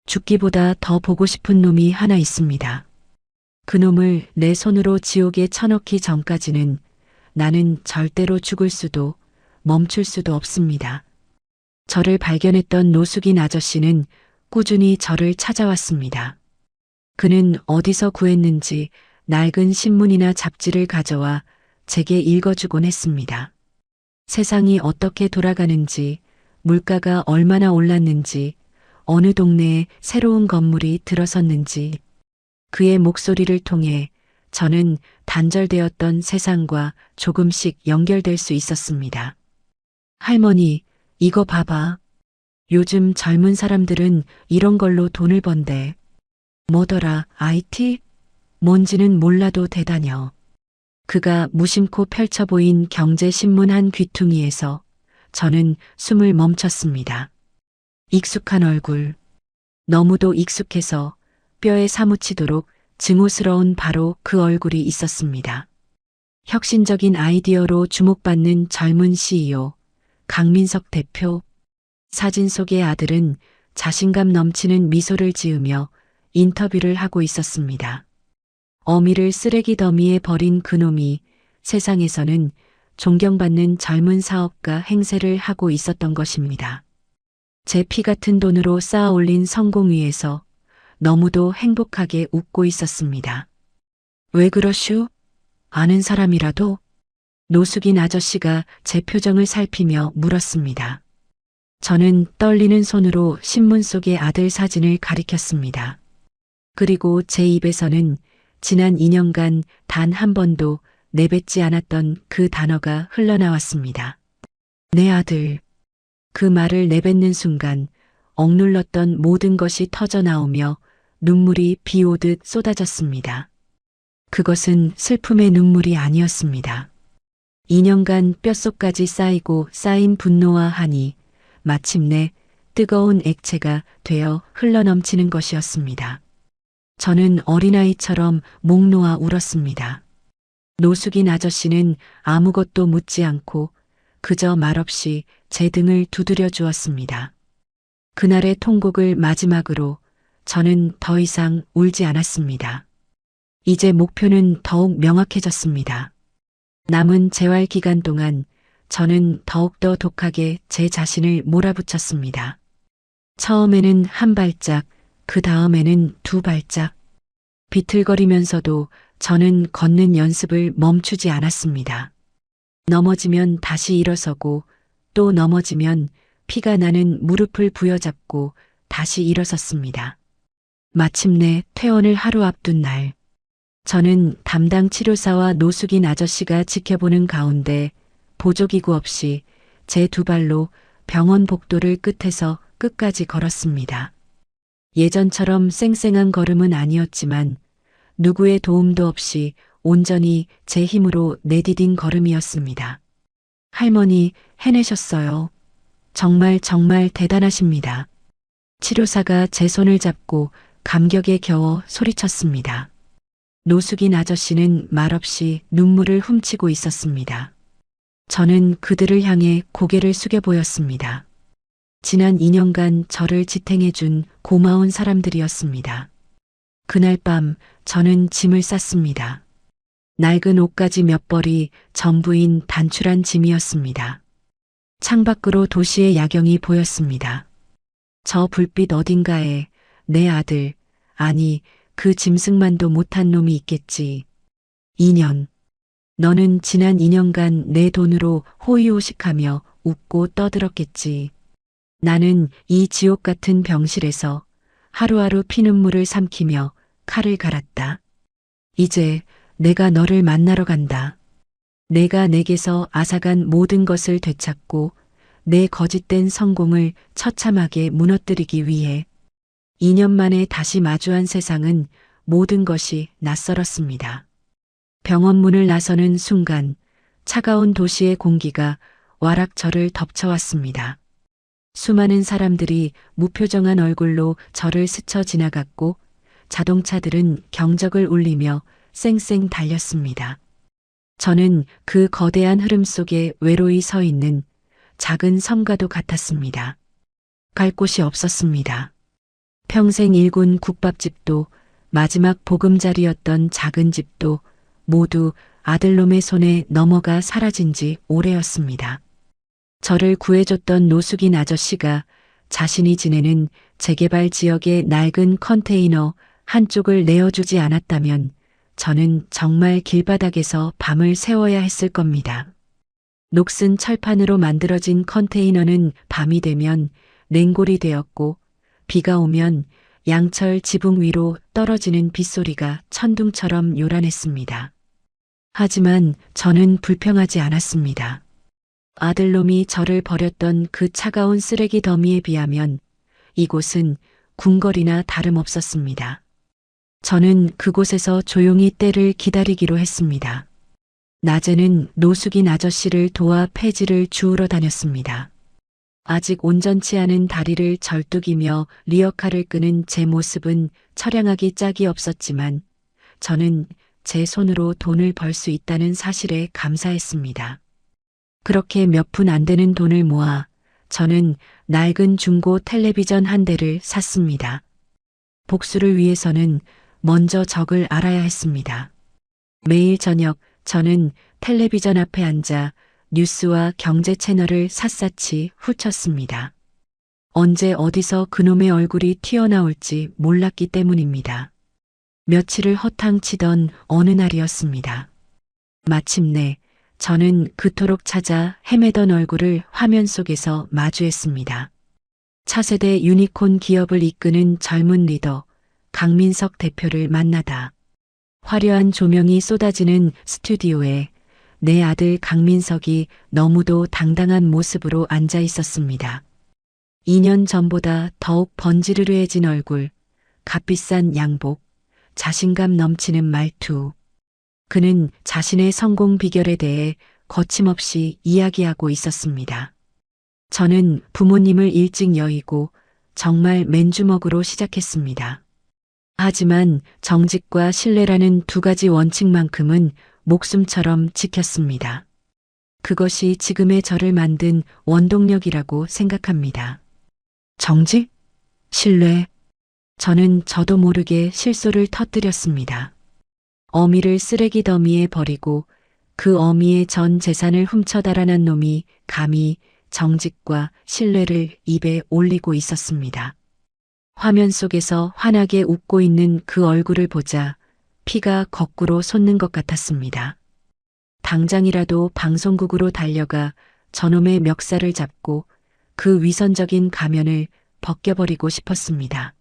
죽기보다 더 보고 싶은 놈이 하나 있습니다. 그놈을 내 손으로 지옥에 쳐넣기 전까지는 나는 절대로 죽을 수도 멈출 수도 없습니다. 저를 발견했던 노숙인 아저씨는 꾸준히 저를 찾아왔습니다. 그는 어디서 구했는지 낡은 신문이나 잡지를 가져와 제게 읽어주곤 했습니다. 세상이 어떻게 돌아가는지, 물가가 얼마나 올랐는지, 어느 동네에 새로운 건물이 들어섰는지, 그의 목소리를 통해 저는 단절되었던 세상과 조금씩 연결될 수 있었습니다. 할머니, 이거 봐봐. 요즘 젊은 사람들은 이런 걸로 돈을 번대. 뭐더라, IT? 뭔지는 몰라도 대다녀. 그가 무심코 펼쳐 보인 경제신문 한 귀퉁이에서 저는 숨을 멈췄습니다. 익숙한 얼굴. 너무도 익숙해서 뼈에 사무치도록 증오스러운 바로 그 얼굴이 있었습니다. 혁신적인 아이디어로 주목받는 젊은 CEO, 강민석 대표. 사진 속의 아들은 자신감 넘치는 미소를 지으며 인터뷰를 하고 있었습니다. 어미를 쓰레기 더미에 버린 그놈이 세상에서는 존경받는 젊은 사업가 행세를 하고 있었던 것입니다. 제 피 같은 돈으로 쌓아 올린 성공 위에서 너무도 행복하게 웃고 있었습니다. 왜 그러슈? 아는 사람이라도? 노숙인 아저씨가 제 표정을 살피며 물었습니다. 저는 떨리는 손으로 신문 속의 아들 사진을 가리켰습니다. 그리고 제 입에서는 지난 2년간 단 한 번도 내뱉지 않았던 그 단어가 흘러나왔습니다. 내 아들. 그 말을 내뱉는 순간 억눌렀던 모든 것이 터져 나오며 눈물이 비 오듯 쏟아졌습니다. 그것은 슬픔의 눈물이 아니었습니다. 2년간 뼛속까지 쌓이고 쌓인 분노와 한이 마침내 뜨거운 액체가 되어 흘러넘치는 것이었습니다. 저는 어린아이처럼 목 놓아 울었습니다. 노숙인 아저씨는 아무것도 묻지 않고 그저 말없이 제 등을 두드려 주었습니다. 그날의 통곡을 마지막으로 저는 더 이상 울지 않았습니다. 이제 목표는 더욱 명확해졌습니다. 남은 재활 기간 동안 저는 더욱더 독하게 제 자신을 몰아붙였습니다. 처음에는 한 발짝, 그 다음에는 두 발짝. 비틀거리면서도 저는 걷는 연습을 멈추지 않았습니다. 넘어지면 다시 일어서고 또 넘어지면 피가 나는 무릎을 부여잡고 다시 일어섰습니다. 마침내 퇴원을 하루 앞둔 날, 저는 담당 치료사와 노숙인 아저씨가 지켜보는 가운데 보조기구 없이 제 두 발로 병원 복도를 끝에서 끝까지 걸었습니다. 예전처럼 쌩쌩한 걸음은 아니었지만 누구의 도움도 없이 온전히 제 힘으로 내디딘 걸음이었습니다. 할머니, 해내셨어요. 정말 정말 대단하십니다. 치료사가 제 손을 잡고 감격에 겨워 소리쳤습니다. 노숙인 아저씨는 말없이 눈물을 훔치고 있었습니다. 저는 그들을 향해 고개를 숙여 보였습니다. 지난 2년간 저를 지탱해준 고마운 사람들이었습니다. 그날 밤 저는 짐을 쌌습니다. 낡은 옷가지 몇 벌이 전부인 단출한 짐이었습니다. 창밖으로 도시의 야경이 보였습니다. 저 불빛 어딘가에 내 아들, 아니 그 짐승만도 못한 놈이 있겠지. 2년. 너는 지난 2년간 내 돈으로 호의호식하며 웃고 떠들었겠지. 나는 이 지옥 같은 병실에서 하루하루 피눈물을 삼키며 칼을 갈았다. 이제 내가 너를 만나러 간다. 내가 내게서 앗아간 모든 것을 되찾고 내 거짓된 성공을 처참하게 무너뜨리기 위해 2년 만에 다시 마주한 세상은 모든 것이 낯설었습니다. 병원 문을 나서는 순간 차가운 도시의 공기가 와락 저를 덮쳐왔습니다. 수많은 사람들이 무표정한 얼굴로 저를 스쳐 지나갔고 자동차들은 경적을 울리며 쌩쌩 달렸습니다. 저는 그 거대한 흐름 속에 외로이 서 있는 작은 섬과도 같았습니다. 갈 곳이 없었습니다. 평생 일군 국밥집도 마지막 보금자리였던 작은 집도 모두 아들놈의 손에 넘어가 사라진 지 오래였습니다. 저를 구해줬던 노숙인 아저씨가 자신이 지내는 재개발 지역의 낡은 컨테이너 한쪽을 내어주지 않았다면 저는 정말 길바닥에서 밤을 새워야 했을 겁니다. 녹슨 철판으로 만들어진 컨테이너는 밤이 되면 냉골이 되었고 비가 오면 양철 지붕 위로 떨어지는 빗소리가 천둥처럼 요란했습니다. 하지만 저는 불평하지 않았습니다. 아들놈이 저를 버렸던 그 차가운 쓰레기 더미에 비하면 이곳은 궁궐이나 다름없었습니다. 저는 그곳에서 조용히 때를 기다리기로 했습니다. 낮에는 노숙인 아저씨를 도와 폐지를 주우러 다녔습니다. 아직 온전치 않은 다리를 절뚝이며 리어카를 끄는 제 모습은 처량하기 짝이 없었지만 저는 제 손으로 돈을 벌 수 있다는 사실에 감사했습니다. 그렇게 몇 푼 안 되는 돈을 모아 저는 낡은 중고 텔레비전 한 대를 샀습니다. 복수를 위해서는 먼저 적을 알아야 했습니다. 매일 저녁 저는 텔레비전 앞에 앉아 뉴스와 경제 채널을 샅샅이 훑었습니다. 언제 어디서 그놈의 얼굴이 튀어나올지 몰랐기 때문입니다. 며칠을 허탕치던 어느 날이었습니다. 마침내 저는 그토록 찾아 헤매던 얼굴을 화면 속에서 마주했습니다. 차세대 유니콘 기업을 이끄는 젊은 리더 강민석 대표를 만나다. 화려한 조명이 쏟아지는 스튜디오에 내 아들 강민석이 너무도 당당한 모습으로 앉아 있었습니다. 2년 전보다 더욱 번지르르해진 얼굴, 값비싼 양복, 자신감 넘치는 말투. 그는 자신의 성공 비결에 대해 거침없이 이야기하고 있었습니다. 저는 부모님을 일찍 여의고 정말 맨주먹으로 시작했습니다. 하지만 정직과 신뢰라는 두 가지 원칙만큼은 목숨처럼 지켰습니다. 그것이 지금의 저를 만든 원동력이라고 생각합니다. 정직? 신뢰? 저는 저도 모르게 실소를 터뜨렸습니다. 어미를 쓰레기 더미에 버리고 그 어미의 전 재산을 훔쳐 달아난 놈이 감히 정직과 신뢰를 입에 올리고 있었습니다. 화면 속에서 환하게 웃고 있는 그 얼굴을 보자 피가 거꾸로 솟는 것 같았습니다. 당장이라도 방송국으로 달려가 저놈의 멱살을 잡고 그 위선적인 가면을 벗겨버리고 싶었습니다.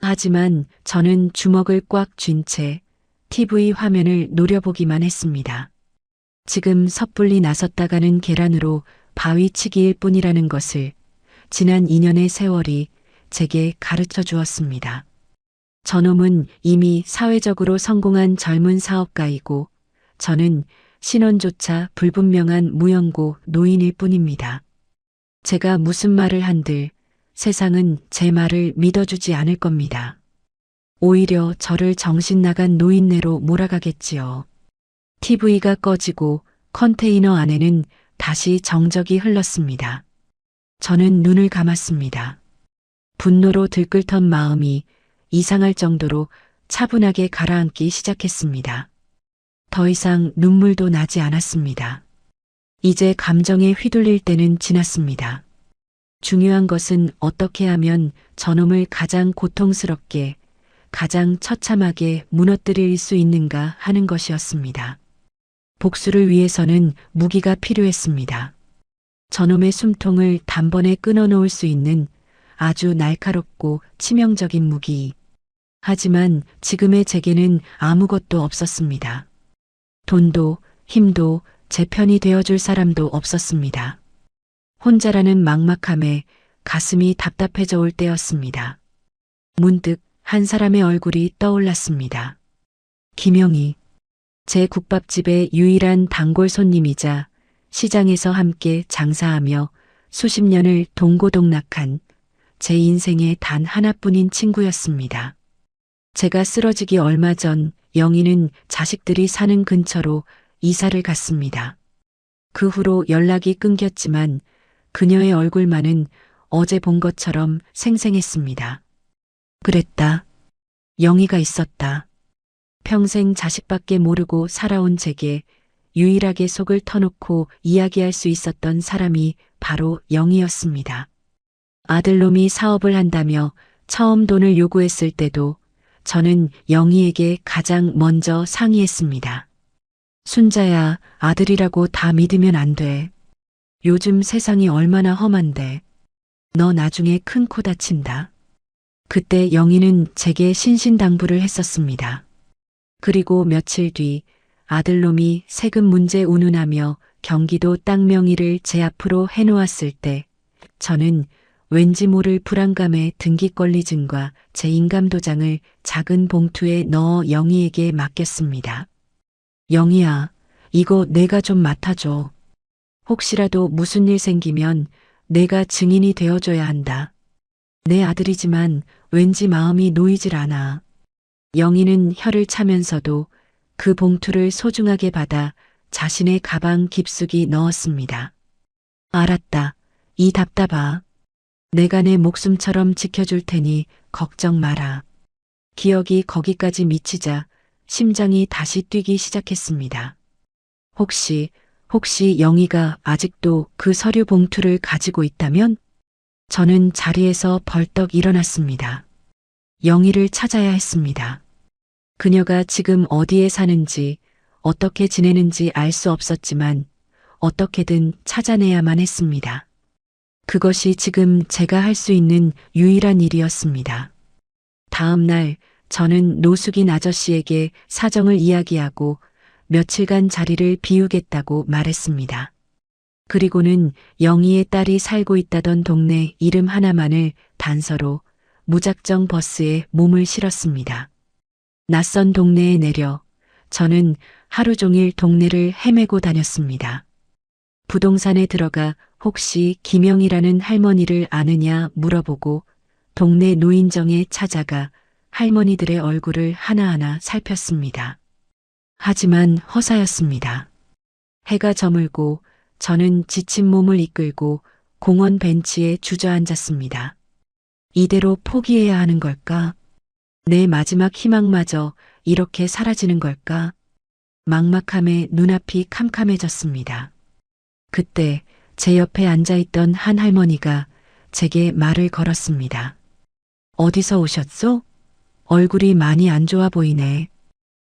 하지만 저는 주먹을 꽉 쥔 채 TV 화면을 노려보기만 했습니다. 지금 섣불리 나섰다가는 계란으로 바위치기일 뿐이라는 것을 지난 2년의 세월이 제게 가르쳐 주었습니다. 저놈은 이미 사회적으로 성공한 젊은 사업가이고 저는 신원조차 불분명한 무연고 노인일 뿐입니다. 제가 무슨 말을 한들 세상은 제 말을 믿어주지 않을 겁니다. 오히려 저를 정신 나간 노인네로 몰아가겠지요. TV가 꺼지고 컨테이너 안에는 다시 정적이 흘렀습니다. 저는 눈을 감았습니다. 분노로 들끓던 마음이 이상할 정도로 차분하게 가라앉기 시작했습니다. 더 이상 눈물도 나지 않았습니다. 이제 감정에 휘둘릴 때는 지났습니다. 중요한 것은 어떻게 하면 저놈을 가장 고통스럽게, 가장 처참하게 무너뜨릴 수 있는가 하는 것이었습니다. 복수를 위해서는 무기가 필요했습니다. 저놈의 숨통을 단번에 끊어놓을 수 있는 아주 날카롭고 치명적인 무기. 하지만 지금의 제게는 아무것도 없었습니다. 돈도 힘도 제 편이 되어줄 사람도 없었습니다. 혼자라는 막막함에 가슴이 답답해져 올 때였습니다. 문득 한 사람의 얼굴이 떠올랐습니다. 김영희. 제 국밥집의 유일한 단골 손님이자 시장에서 함께 장사하며 수십 년을 동고동락한 제 인생의 단 하나뿐인 친구였습니다. 제가 쓰러지기 얼마 전 영희는 자식들이 사는 근처로 이사를 갔습니다. 그 후로 연락이 끊겼지만 그녀의 얼굴만은 어제 본 것처럼 생생했습니다. 그랬다. 영희가 있었다. 평생 자식밖에 모르고 살아온 제게 유일하게 속을 터놓고 이야기할 수 있었던 사람이 바로 영희였습니다. 아들놈이 사업을 한다며 처음 돈을 요구했을 때도 저는 영희에게 가장 먼저 상의했습니다. 순자야, 아들이라고 다 믿으면 안 돼. 요즘 세상이 얼마나 험한데. 너 나중에 큰 코 다친다. 그때 영희는 제게 신신당부를 했었습니다. 그리고 며칠 뒤 아들놈이 세금 문제 운운하며 경기도 땅 명의를 제 앞으로 해놓았을 때 저는 왠지 모를 불안감에 등기권리증과 제 인감도장을 작은 봉투에 넣어 영희에게 맡겼습니다. 영희야, 이거 내가 좀 맡아줘. 혹시라도 무슨 일 생기면 내가 증인이 되어줘야 한다. 내 아들이지만 왠지 마음이 놓이질 않아. 영희는 혀를 차면서도 그 봉투를 소중하게 받아 자신의 가방 깊숙이 넣었습니다. 알았다. 이 답답아. 내가 내 목숨처럼 지켜줄 테니 걱정 마라. 기억이 거기까지 미치자 심장이 다시 뛰기 시작했습니다. 혹시 영희가 아직도 그 서류 봉투를 가지고 있다면? 저는 자리에서 벌떡 일어났습니다. 영희를 찾아야 했습니다. 그녀가 지금 어디에 사는지, 어떻게 지내는지 알 수 없었지만 어떻게든 찾아내야만 했습니다. 그것이 지금 제가 할 수 있는 유일한 일이었습니다. 다음 날 저는 노숙인 아저씨에게 사정을 이야기하고 며칠간 자리를 비우겠다고 말했습니다. 그리고는 영희의 딸이 살고 있다던 동네 이름 하나만을 단서로 무작정 버스에 몸을 실었습니다. 낯선 동네에 내려 저는 하루 종일 동네를 헤매고 다녔습니다. 부동산에 들어가 혹시 김영이라는 할머니를 아느냐 물어보고 동네 노인정에 찾아가 할머니들의 얼굴을 하나하나 살폈습니다. 하지만 허사였습니다. 해가 저물고 저는 지친 몸을 이끌고 공원 벤치에 주저앉았습니다. 이대로 포기해야 하는 걸까? 내 마지막 희망마저 이렇게 사라지는 걸까? 막막함에 눈앞이 캄캄해졌습니다. 그때 제 옆에 앉아있던 한 할머니가 제게 말을 걸었습니다. 어디서 오셨소? 얼굴이 많이 안 좋아 보이네.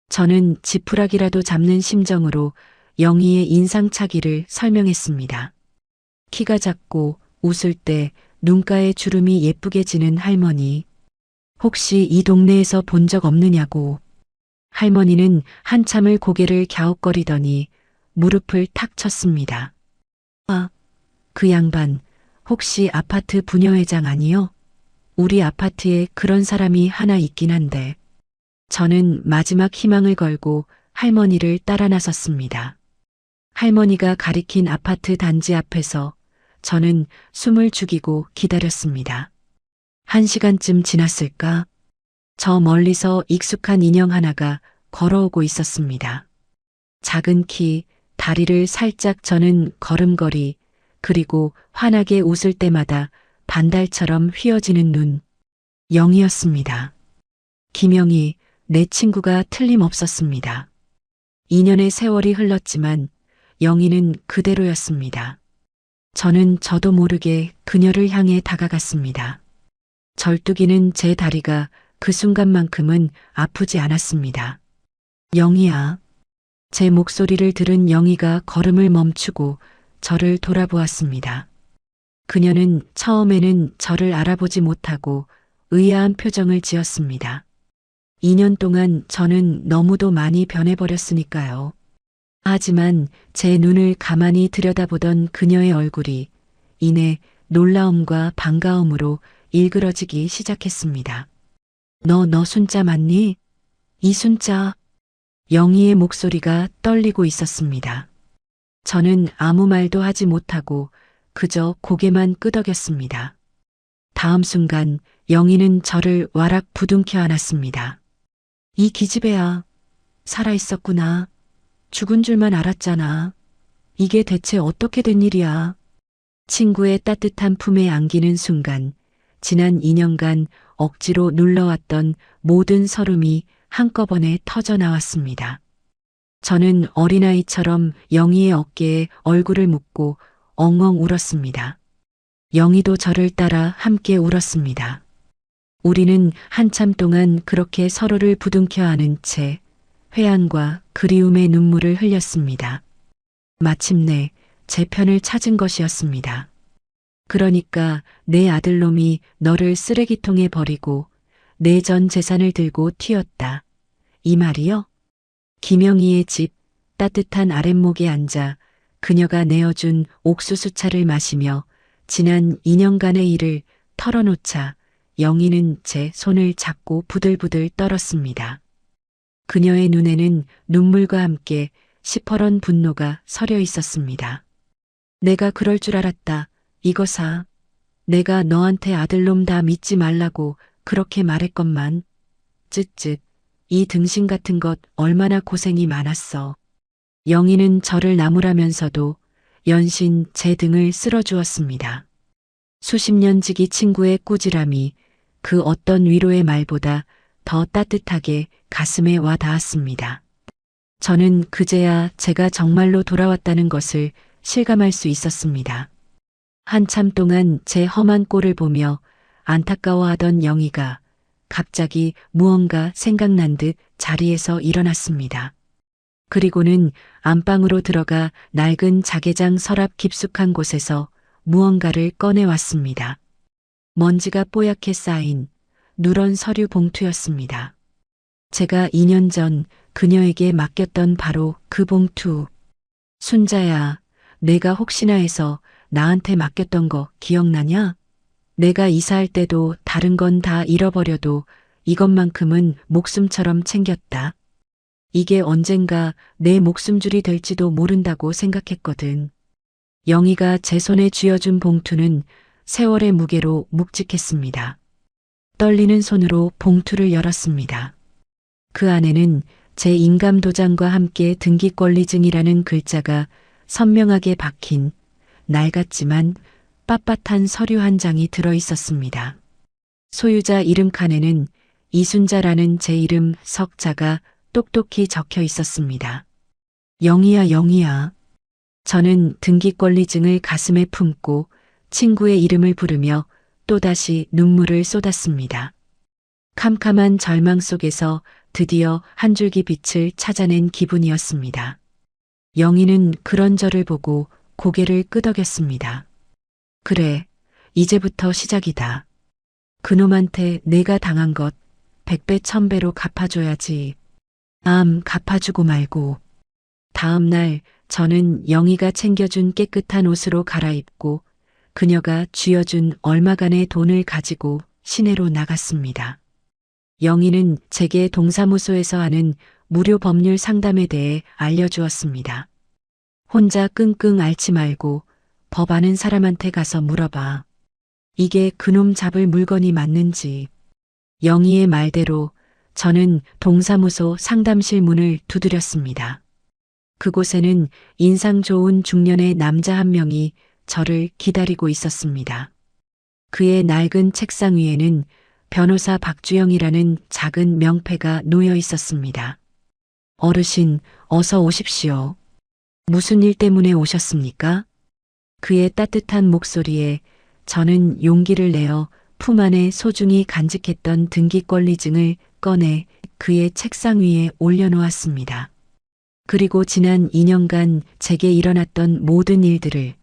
저는 지푸라기라도 잡는 심정으로 영희의 인상차기를 설명했습니다. 키가 작고 웃을 때 눈가에 주름이 예쁘게 지는 할머니. 혹시 이 동네에서 본 적 없느냐고. 할머니는 한참을 고개를 갸웃거리더니 무릎을 탁 쳤습니다. 아, 그 양반 혹시 아파트 부녀회장 아니요? 우리 아파트에 그런 사람이 하나 있긴 한데. 저는 마지막 희망을 걸고 할머니를 따라 나섰습니다. 할머니가 가리킨 아파트 단지 앞에서 저는 숨을 죽이고 기다렸습니다. 1시간쯤 지났을까? 저 멀리서 익숙한 인형 하나가 걸어오고 있었습니다. 작은 키, 다리를 살짝 저는 걸음걸이, 그리고 환하게 웃을 때마다 반달처럼 휘어지는 눈. 영이었습니다. 김영이, 내 친구가 틀림없었습니다. 2년의 세월이 흘렀지만 영희는 그대로였습니다. 저는 저도 모르게 그녀를 향해 다가갔습니다. 절뚝이는 제 다리가 그 순간만큼은 아프지 않았습니다. 영희야. 제 목소리를 들은 영희가 걸음을 멈추고 저를 돌아보았습니다. 그녀는 처음에는 저를 알아보지 못하고 의아한 표정을 지었습니다. 2년 동안 저는 너무도 많이 변해버렸으니까요. 하지만 제 눈을 가만히 들여다보던 그녀의 얼굴이 이내 놀라움과 반가움으로 일그러지기 시작했습니다. 너 순자 맞니? 이 순자. 영희의 목소리가 떨리고 있었습니다. 저는 아무 말도 하지 못하고 그저 고개만 끄덕였습니다. 다음 순간 영희는 저를 와락 부둥켜 안았습니다. 이 기집애야. 살아있었구나. 죽은 줄만 알았잖아. 이게 대체 어떻게 된 일이야. 친구의 따뜻한 품에 안기는 순간 지난 2년간 억지로 눌러왔던 모든 서름이 한꺼번에 터져 나왔습니다. 저는 어린아이처럼 영희의 어깨에 얼굴을 묻고 엉엉 울었습니다. 영희도 저를 따라 함께 울었습니다. 우리는 한참 동안 그렇게 서로를 부둥켜 안은 채 회한과 그리움의 눈물을 흘렸습니다. 마침내 제 편을 찾은 것이었습니다. 그러니까 내 아들놈이 너를 쓰레기통에 버리고 내 전 재산을 들고 튀었다. 이 말이요? 김영희의 집 따뜻한 아랫목에 앉아 그녀가 내어준 옥수수차를 마시며 지난 2년간의 일을 털어놓자 영희는 제 손을 잡고 부들부들 떨었습니다. 그녀의 눈에는 눈물과 함께 시퍼런 분노가 서려 있었습니다. 내가 그럴 줄 알았다. 이거사. 내가 너한테 아들놈 다 믿지 말라고 그렇게 말했건만. 쯧쯧. 이 등신 같은 것 얼마나 고생이 많았어. 영희는 저를 나무라면서도 연신 제 등을 쓸어주었습니다. 수십 년 지기 친구의 꾸지람이 그 어떤 위로의 말보다 더 따뜻하게 가슴에 와 닿았습니다. 저는 그제야 제가 정말로 돌아왔다는 것을 실감할 수 있었습니다. 한참 동안 제 험한 꼴을 보며 안타까워하던 영희가 갑자기 무언가 생각난 듯 자리에서 일어났습니다. 그리고는 안방으로 들어가 낡은 자개장 서랍 깊숙한 곳에서 무언가를 꺼내왔습니다. 먼지가 뽀얗게 쌓인 누런 서류 봉투였습니다. 제가 2년 전 그녀에게 맡겼던 바로 그 봉투. 순자야, 내가 혹시나 해서 나한테 맡겼던 거 기억나냐? 내가 이사할 때도 다른 건 다 잃어버려도 이것만큼은 목숨처럼 챙겼다. 이게 언젠가 내 목숨줄이 될지도 모른다고 생각했거든. 영희가 제 손에 쥐어준 봉투는 세월의 무게로 묵직했습니다. 떨리는 손으로 봉투를 열었습니다. 그 안에는 제 인감도장과 함께 등기권리증이라는 글자가 선명하게 박힌 낡았지만 빳빳한 서류 한 장이 들어 있었습니다. 소유자 이름 칸에는 이순자라는 제 이름 석자가 똑똑히 적혀 있었습니다. 영희야, 영희야. 저는 등기권리증을 가슴에 품고 친구의 이름을 부르며 또다시 눈물을 쏟았습니다. 캄캄한 절망 속에서 드디어 한 줄기 빛을 찾아낸 기분이었습니다. 영희는 그런 저를 보고 고개를 끄덕였습니다. 그래, 이제부터 시작이다. 그놈한테 내가 당한 것 100배 1000배로 갚아줘야지. 갚아주고 말고. 다음 날 저는 영희가 챙겨준 깨끗한 옷으로 갈아입고 그녀가 쥐어준 얼마간의 돈을 가지고 시내로 나갔습니다. 영희는 제게 동사무소에서 하는 무료 법률 상담에 대해 알려주었습니다. 혼자 끙끙 앓지 말고 법 아는 사람한테 가서 물어봐. 이게 그놈 잡을 물건이 맞는지. 영희의 말대로 저는 동사무소 상담실 문을 두드렸습니다. 그곳에는 인상 좋은 중년의 남자 한 명이 저를 기다리고 있었습니다. 그의 낡은 책상 위에는 변호사 박주영이라는 작은 명패가 놓여 있었습니다. 어르신, 어서 오십시오. 무슨 일 때문에 오셨습니까? 그의 따뜻한 목소리에 저는 용기를 내어 품 안에 소중히 간직했던 등기권리증을 꺼내 그의 책상 위에 올려놓았습니다. 그리고 지난 2년간 제게 일어났던 모든 일들을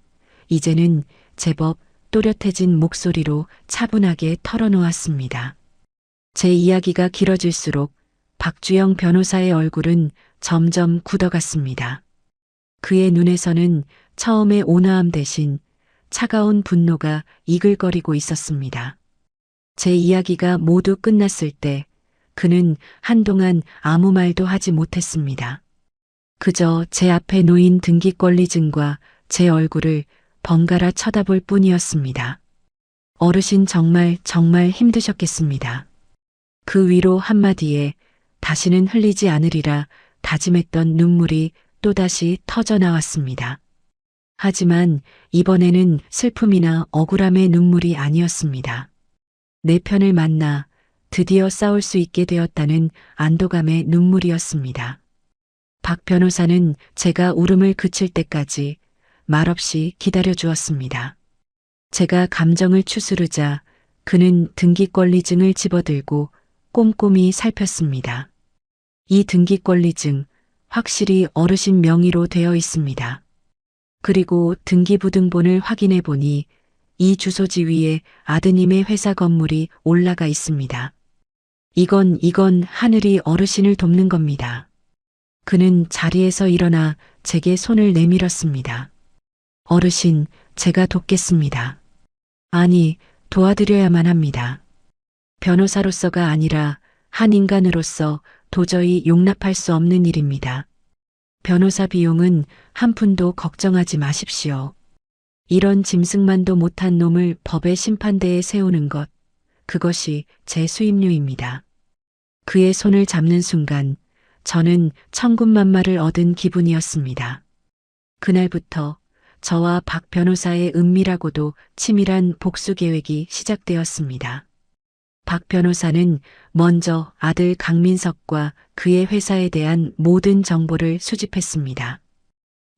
이제는 제법 또렷해진 목소리로 차분하게 털어놓았습니다. 제 이야기가 길어질수록 박주영 변호사의 얼굴은 점점 굳어갔습니다. 그의 눈에서는 처음의 온화함 대신 차가운 분노가 이글거리고 있었습니다. 제 이야기가 모두 끝났을 때 그는 한동안 아무 말도 하지 못했습니다. 그저 제 앞에 놓인 등기권리증과 제 얼굴을 번갈아 쳐다볼 뿐이었습니다. 어르신 정말 힘드셨겠습니다. 그 위로 한마디에 다시는 흘리지 않으리라 다짐했던 눈물이 또다시 터져 나왔습니다. 하지만 이번에는 슬픔이나 억울함의 눈물이 아니었습니다. 내 편을 만나 드디어 싸울 수 있게 되었다는 안도감의 눈물이었습니다. 박 변호사는 제가 울음을 그칠 때까지 말없이 기다려 주었습니다. 제가 감정을 추스르자 그는 등기권리증을 집어들고 꼼꼼히 살폈습니다. 이 등기권리증 확실히 어르신 명의로 되어 있습니다. 그리고 등기부등본을 확인해 보니 이 주소지 위에 아드님의 회사 건물이 올라가 있습니다. 이건 하늘이 어르신을 돕는 겁니다. 그는 자리에서 일어나 제게 손을 내밀었습니다. 어르신, 제가 돕겠습니다. 아니, 도와드려야만 합니다. 변호사로서가 아니라 한 인간으로서 도저히 용납할 수 없는 일입니다. 변호사 비용은 한 푼도 걱정하지 마십시오. 이런 짐승만도 못한 놈을 법의 심판대에 세우는 것, 그것이 제 수임료입니다. 그의 손을 잡는 순간 저는 천군만마를 얻은 기분이었습니다. 그날부터 저와 박 변호사의 은밀하고도 치밀한 복수 계획이 시작되었습니다. 박 변호사는 먼저 아들 강민석과 그의 회사에 대한 모든 정보를 수집했습니다.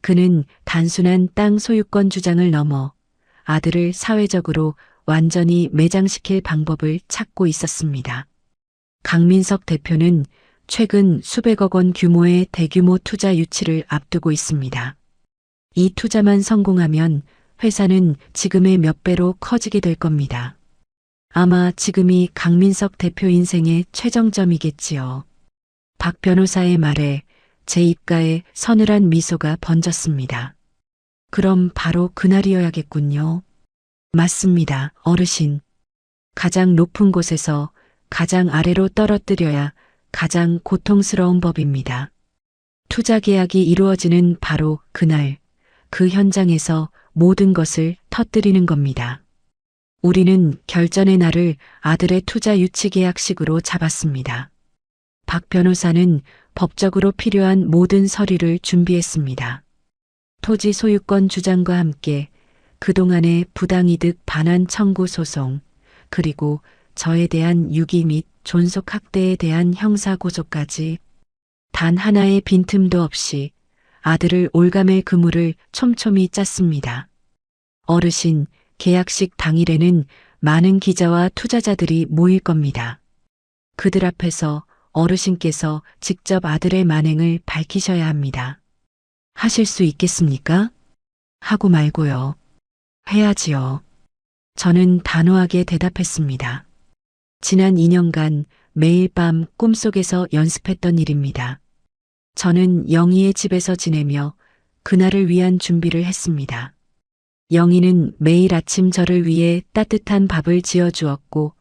그는 단순한 땅 소유권 주장을 넘어 아들을 사회적으로 완전히 매장시킬 방법을 찾고 있었습니다. 강민석 대표는 최근 수백억 원 규모의 대규모 투자 유치를 앞두고 있습니다. 이 투자만 성공하면 회사는 지금의 몇 배로 커지게 될 겁니다. 아마 지금이 강민석 대표 인생의 최정점이겠지요. 박 변호사의 말에 제 입가에 서늘한 미소가 번졌습니다. 그럼 바로 그날이어야겠군요. 맞습니다, 어르신. 가장 높은 곳에서 가장 아래로 떨어뜨려야 가장 고통스러운 법입니다. 투자 계약이 이루어지는 바로 그날, 그 현장에서 모든 것을 터뜨리는 겁니다. 우리는 결전의 날을 아들의 투자 유치 계약식으로 잡았습니다. 박 변호사는 법적으로 필요한 모든 서류를 준비했습니다. 토지 소유권 주장과 함께 그동안의 부당이득 반환 청구 소송, 그리고 저에 대한 유기 및 존속 학대에 대한 형사 고소까지 단 하나의 빈틈도 없이 아들을 올가맬 그물을 촘촘히 짰습니다. 어르신, 계약식 당일에는 많은 기자와 투자자들이 모일 겁니다. 그들 앞에서 어르신께서 직접 아들의 만행을 밝히셔야 합니다. 하실 수 있겠습니까? 하고 말고요. 해야지요. 저는 단호하게 대답했습니다. 지난 2년간 매일 밤 꿈속에서 연습했던 일입니다. 저는 영희의 집에서 지내며 그날을 위한 준비를 했습니다. 영희는 매일 아침 저를 위해 따뜻한 밥을 지어주었고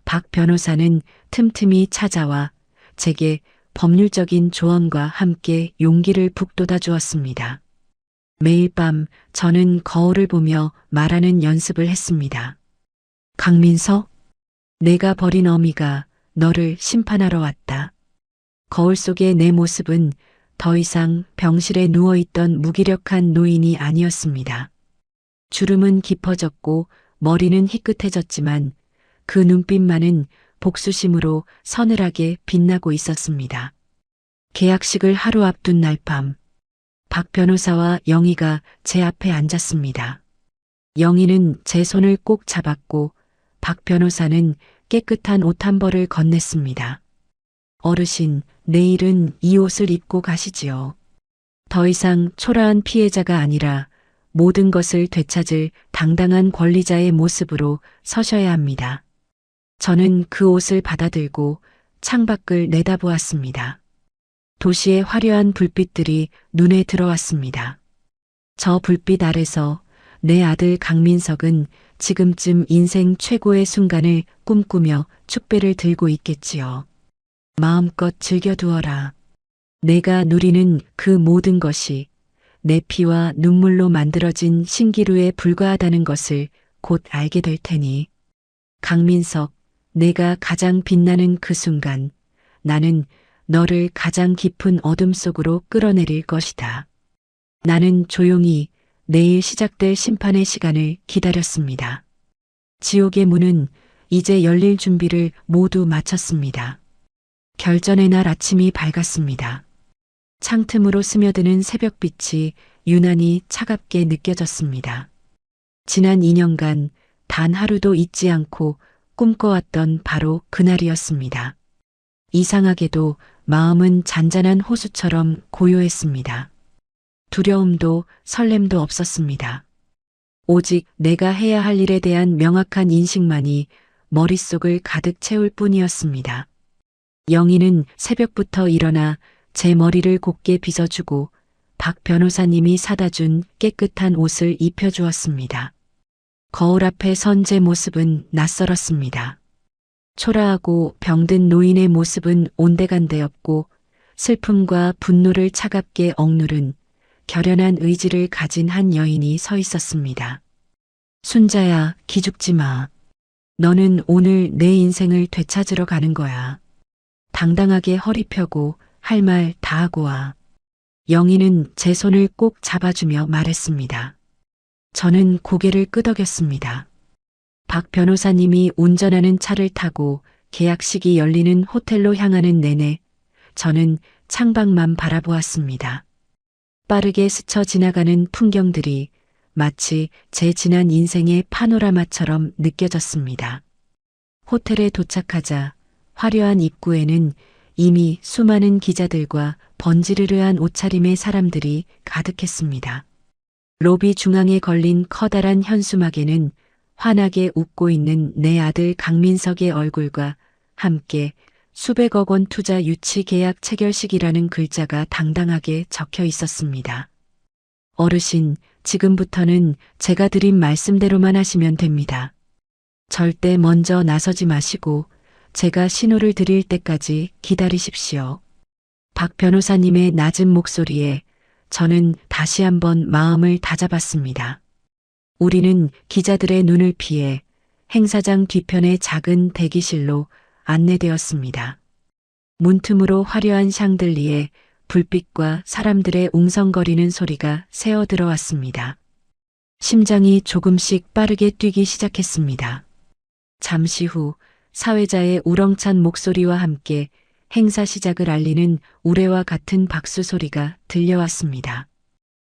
박 변호사는 틈틈이 찾아와 제게 법률적인 조언과 함께 용기를 북돋아 주었습니다. 매일 밤 저는 거울을 보며 말하는 연습을 했습니다. 강민석, 내가 버린 어미가 너를 심판하러 왔다. 거울 속의 내 모습은 더 이상 병실에 누워있던 무기력한 노인이 아니었습니다. 주름은 깊어졌고 머리는 희끗해졌지만 그 눈빛만은 복수심으로 서늘하게 빛나고 있었습니다. 계약식을 하루 앞둔 날 밤, 박 변호사와 영희가 제 앞에 앉았습니다. 영희는 제 손을 꼭 잡았고 박 변호사는 깨끗한 옷 한 벌을 건넸습니다. 어르신, 내일은 이 옷을 입고 가시지요. 더 이상 초라한 피해자가 아니라 모든 것을 되찾을 당당한 권리자의 모습으로 서셔야 합니다. 저는 그 옷을 받아들고 창밖을 내다보았습니다. 도시의 화려한 불빛들이 눈에 들어왔습니다. 저 불빛 아래서 내 아들 강민석은 지금쯤 인생 최고의 순간을 꿈꾸며 축배를 들고 있겠지요. 마음껏 즐겨두어라. 내가 누리는 그 모든 것이 내 피와 눈물로 만들어진 신기루에 불과하다는 것을 곧 알게 될 테니. 강민석, 내가 가장 빛나는 그 순간 나는 너를 가장 깊은 어둠 속으로 끌어내릴 것이다. 나는 조용히 내일 시작될 심판의 시간을 기다렸습니다. 지옥의 문은 이제 열릴 준비를 모두 마쳤습니다. 결전의 날 아침이 밝았습니다. 창틈으로 스며드는 새벽빛이 유난히 차갑게 느껴졌습니다. 지난 2년간 단 하루도 잊지 않고 꿈꿔왔던 바로 그날이었습니다. 이상하게도 마음은 잔잔한 호수처럼 고요했습니다. 두려움도 설렘도 없었습니다. 오직 내가 해야 할 일에 대한 명확한 인식만이 머릿속을 가득 채울 뿐이었습니다. 영희는 새벽부터 일어나 제 머리를 곱게 빗어주고 박 변호사님이 사다 준 깨끗한 옷을 입혀주었습니다. 거울 앞에 선 제 모습은 낯설었습니다. 초라하고 병든 노인의 모습은 온데간데없고 슬픔과 분노를 차갑게 억누른 결연한 의지를 가진 한 여인이 서 있었습니다. 순자야, 기죽지 마. 너는 오늘 내 인생을 되찾으러 가는 거야. 당당하게 허리 펴고 할 말 다 하고 와. 영희는 제 손을 꼭 잡아주며 말했습니다. 저는 고개를 끄덕였습니다. 박 변호사님이 운전하는 차를 타고 계약식이 열리는 호텔로 향하는 내내 저는 창밖만 바라보았습니다. 빠르게 스쳐 지나가는 풍경들이 마치 제 지난 인생의 파노라마처럼 느껴졌습니다. 호텔에 도착하자 화려한 입구에는 이미 수많은 기자들과 번지르르한 옷차림의 사람들이 가득했습니다. 로비 중앙에 걸린 커다란 현수막에는 환하게 웃고 있는 내 아들 강민석의 얼굴과 함께 수백억 원 투자 유치 계약 체결식이라는 글자가 당당하게 적혀 있었습니다. 어르신, 지금부터는 제가 드린 말씀대로만 하시면 됩니다. 절대 먼저 나서지 마시고 제가 신호를 드릴 때까지 기다리십시오. 박 변호사님의 낮은 목소리에 저는 다시 한번 마음을 다잡았습니다. 우리는 기자들의 눈을 피해 행사장 뒤편의 작은 대기실로 안내되었습니다. 문틈으로 화려한 샹들리에 불빛과 사람들의 웅성거리는 소리가 새어 들어왔습니다. 심장이 조금씩 빠르게 뛰기 시작했습니다. 잠시 후 사회자의 우렁찬 목소리와 함께 행사 시작을 알리는 우레와 같은 박수 소리가 들려왔습니다.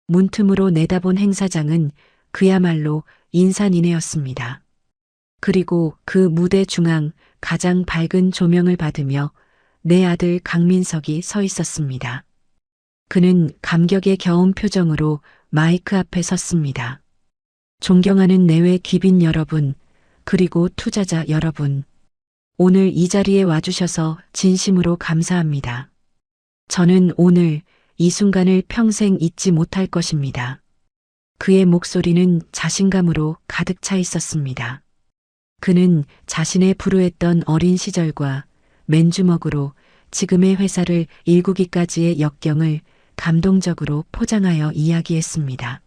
문틈으로 내다본 행사장은 그야말로 인산인해였습니다. 그리고 그 무대 중앙 가장 밝은 조명을 받으며 내 아들 강민석이 서 있었습니다. 그는 감격에 겨운 표정으로 마이크 앞에 섰습니다. 존경하는 내외 귀빈 여러분, 그리고 투자자 여러분. 오늘 이 자리에 와주셔서 진심으로 감사합니다. 저는 오늘 이 순간을 평생 잊지 못할 것입니다. 그의 목소리는 자신감으로 가득 차 있었습니다. 그는 자신의 불우했던 어린 시절과 맨주먹으로 지금의 회사를 일구기까지의 역경을 감동적으로 포장하여 이야기했습니다.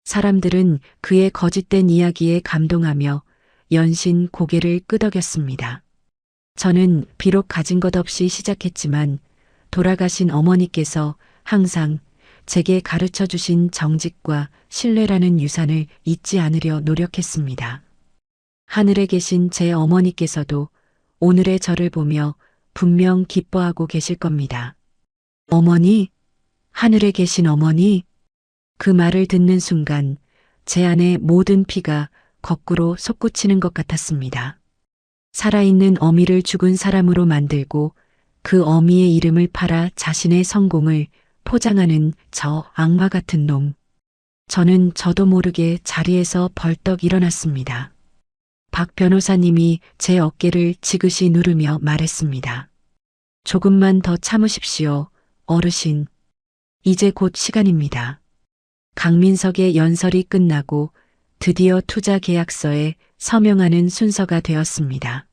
사람들은 그의 거짓된 이야기에 감동하며 연신 고개를 끄덕였습니다. 저는 비록 가진 것 없이 시작했지만 돌아가신 어머니께서 항상 제게 가르쳐 주신 정직과 신뢰라는 유산을 잊지 않으려 노력했습니다. 하늘에 계신 제 어머니께서도 오늘의 저를 보며 분명 기뻐하고 계실 겁니다. 어머니? 하늘에 계신 어머니? 그 말을 듣는 순간 제 안의 모든 피가 거꾸로 솟구치는 것 같았습니다. 살아있는 어미를 죽은 사람으로 만들고 그 어미의 이름을 팔아 자신의 성공을 포장하는 저 악마 같은 놈. 저는 저도 모르게 자리에서 벌떡 일어났습니다. 박 변호사님이 제 어깨를 지그시 누르며 말했습니다. 조금만 더 참으십시오, 어르신. 이제 곧 시간입니다. 강민석의 연설이 끝나고 드디어 투자 계약서에 서명하는 순서가 되었습니다.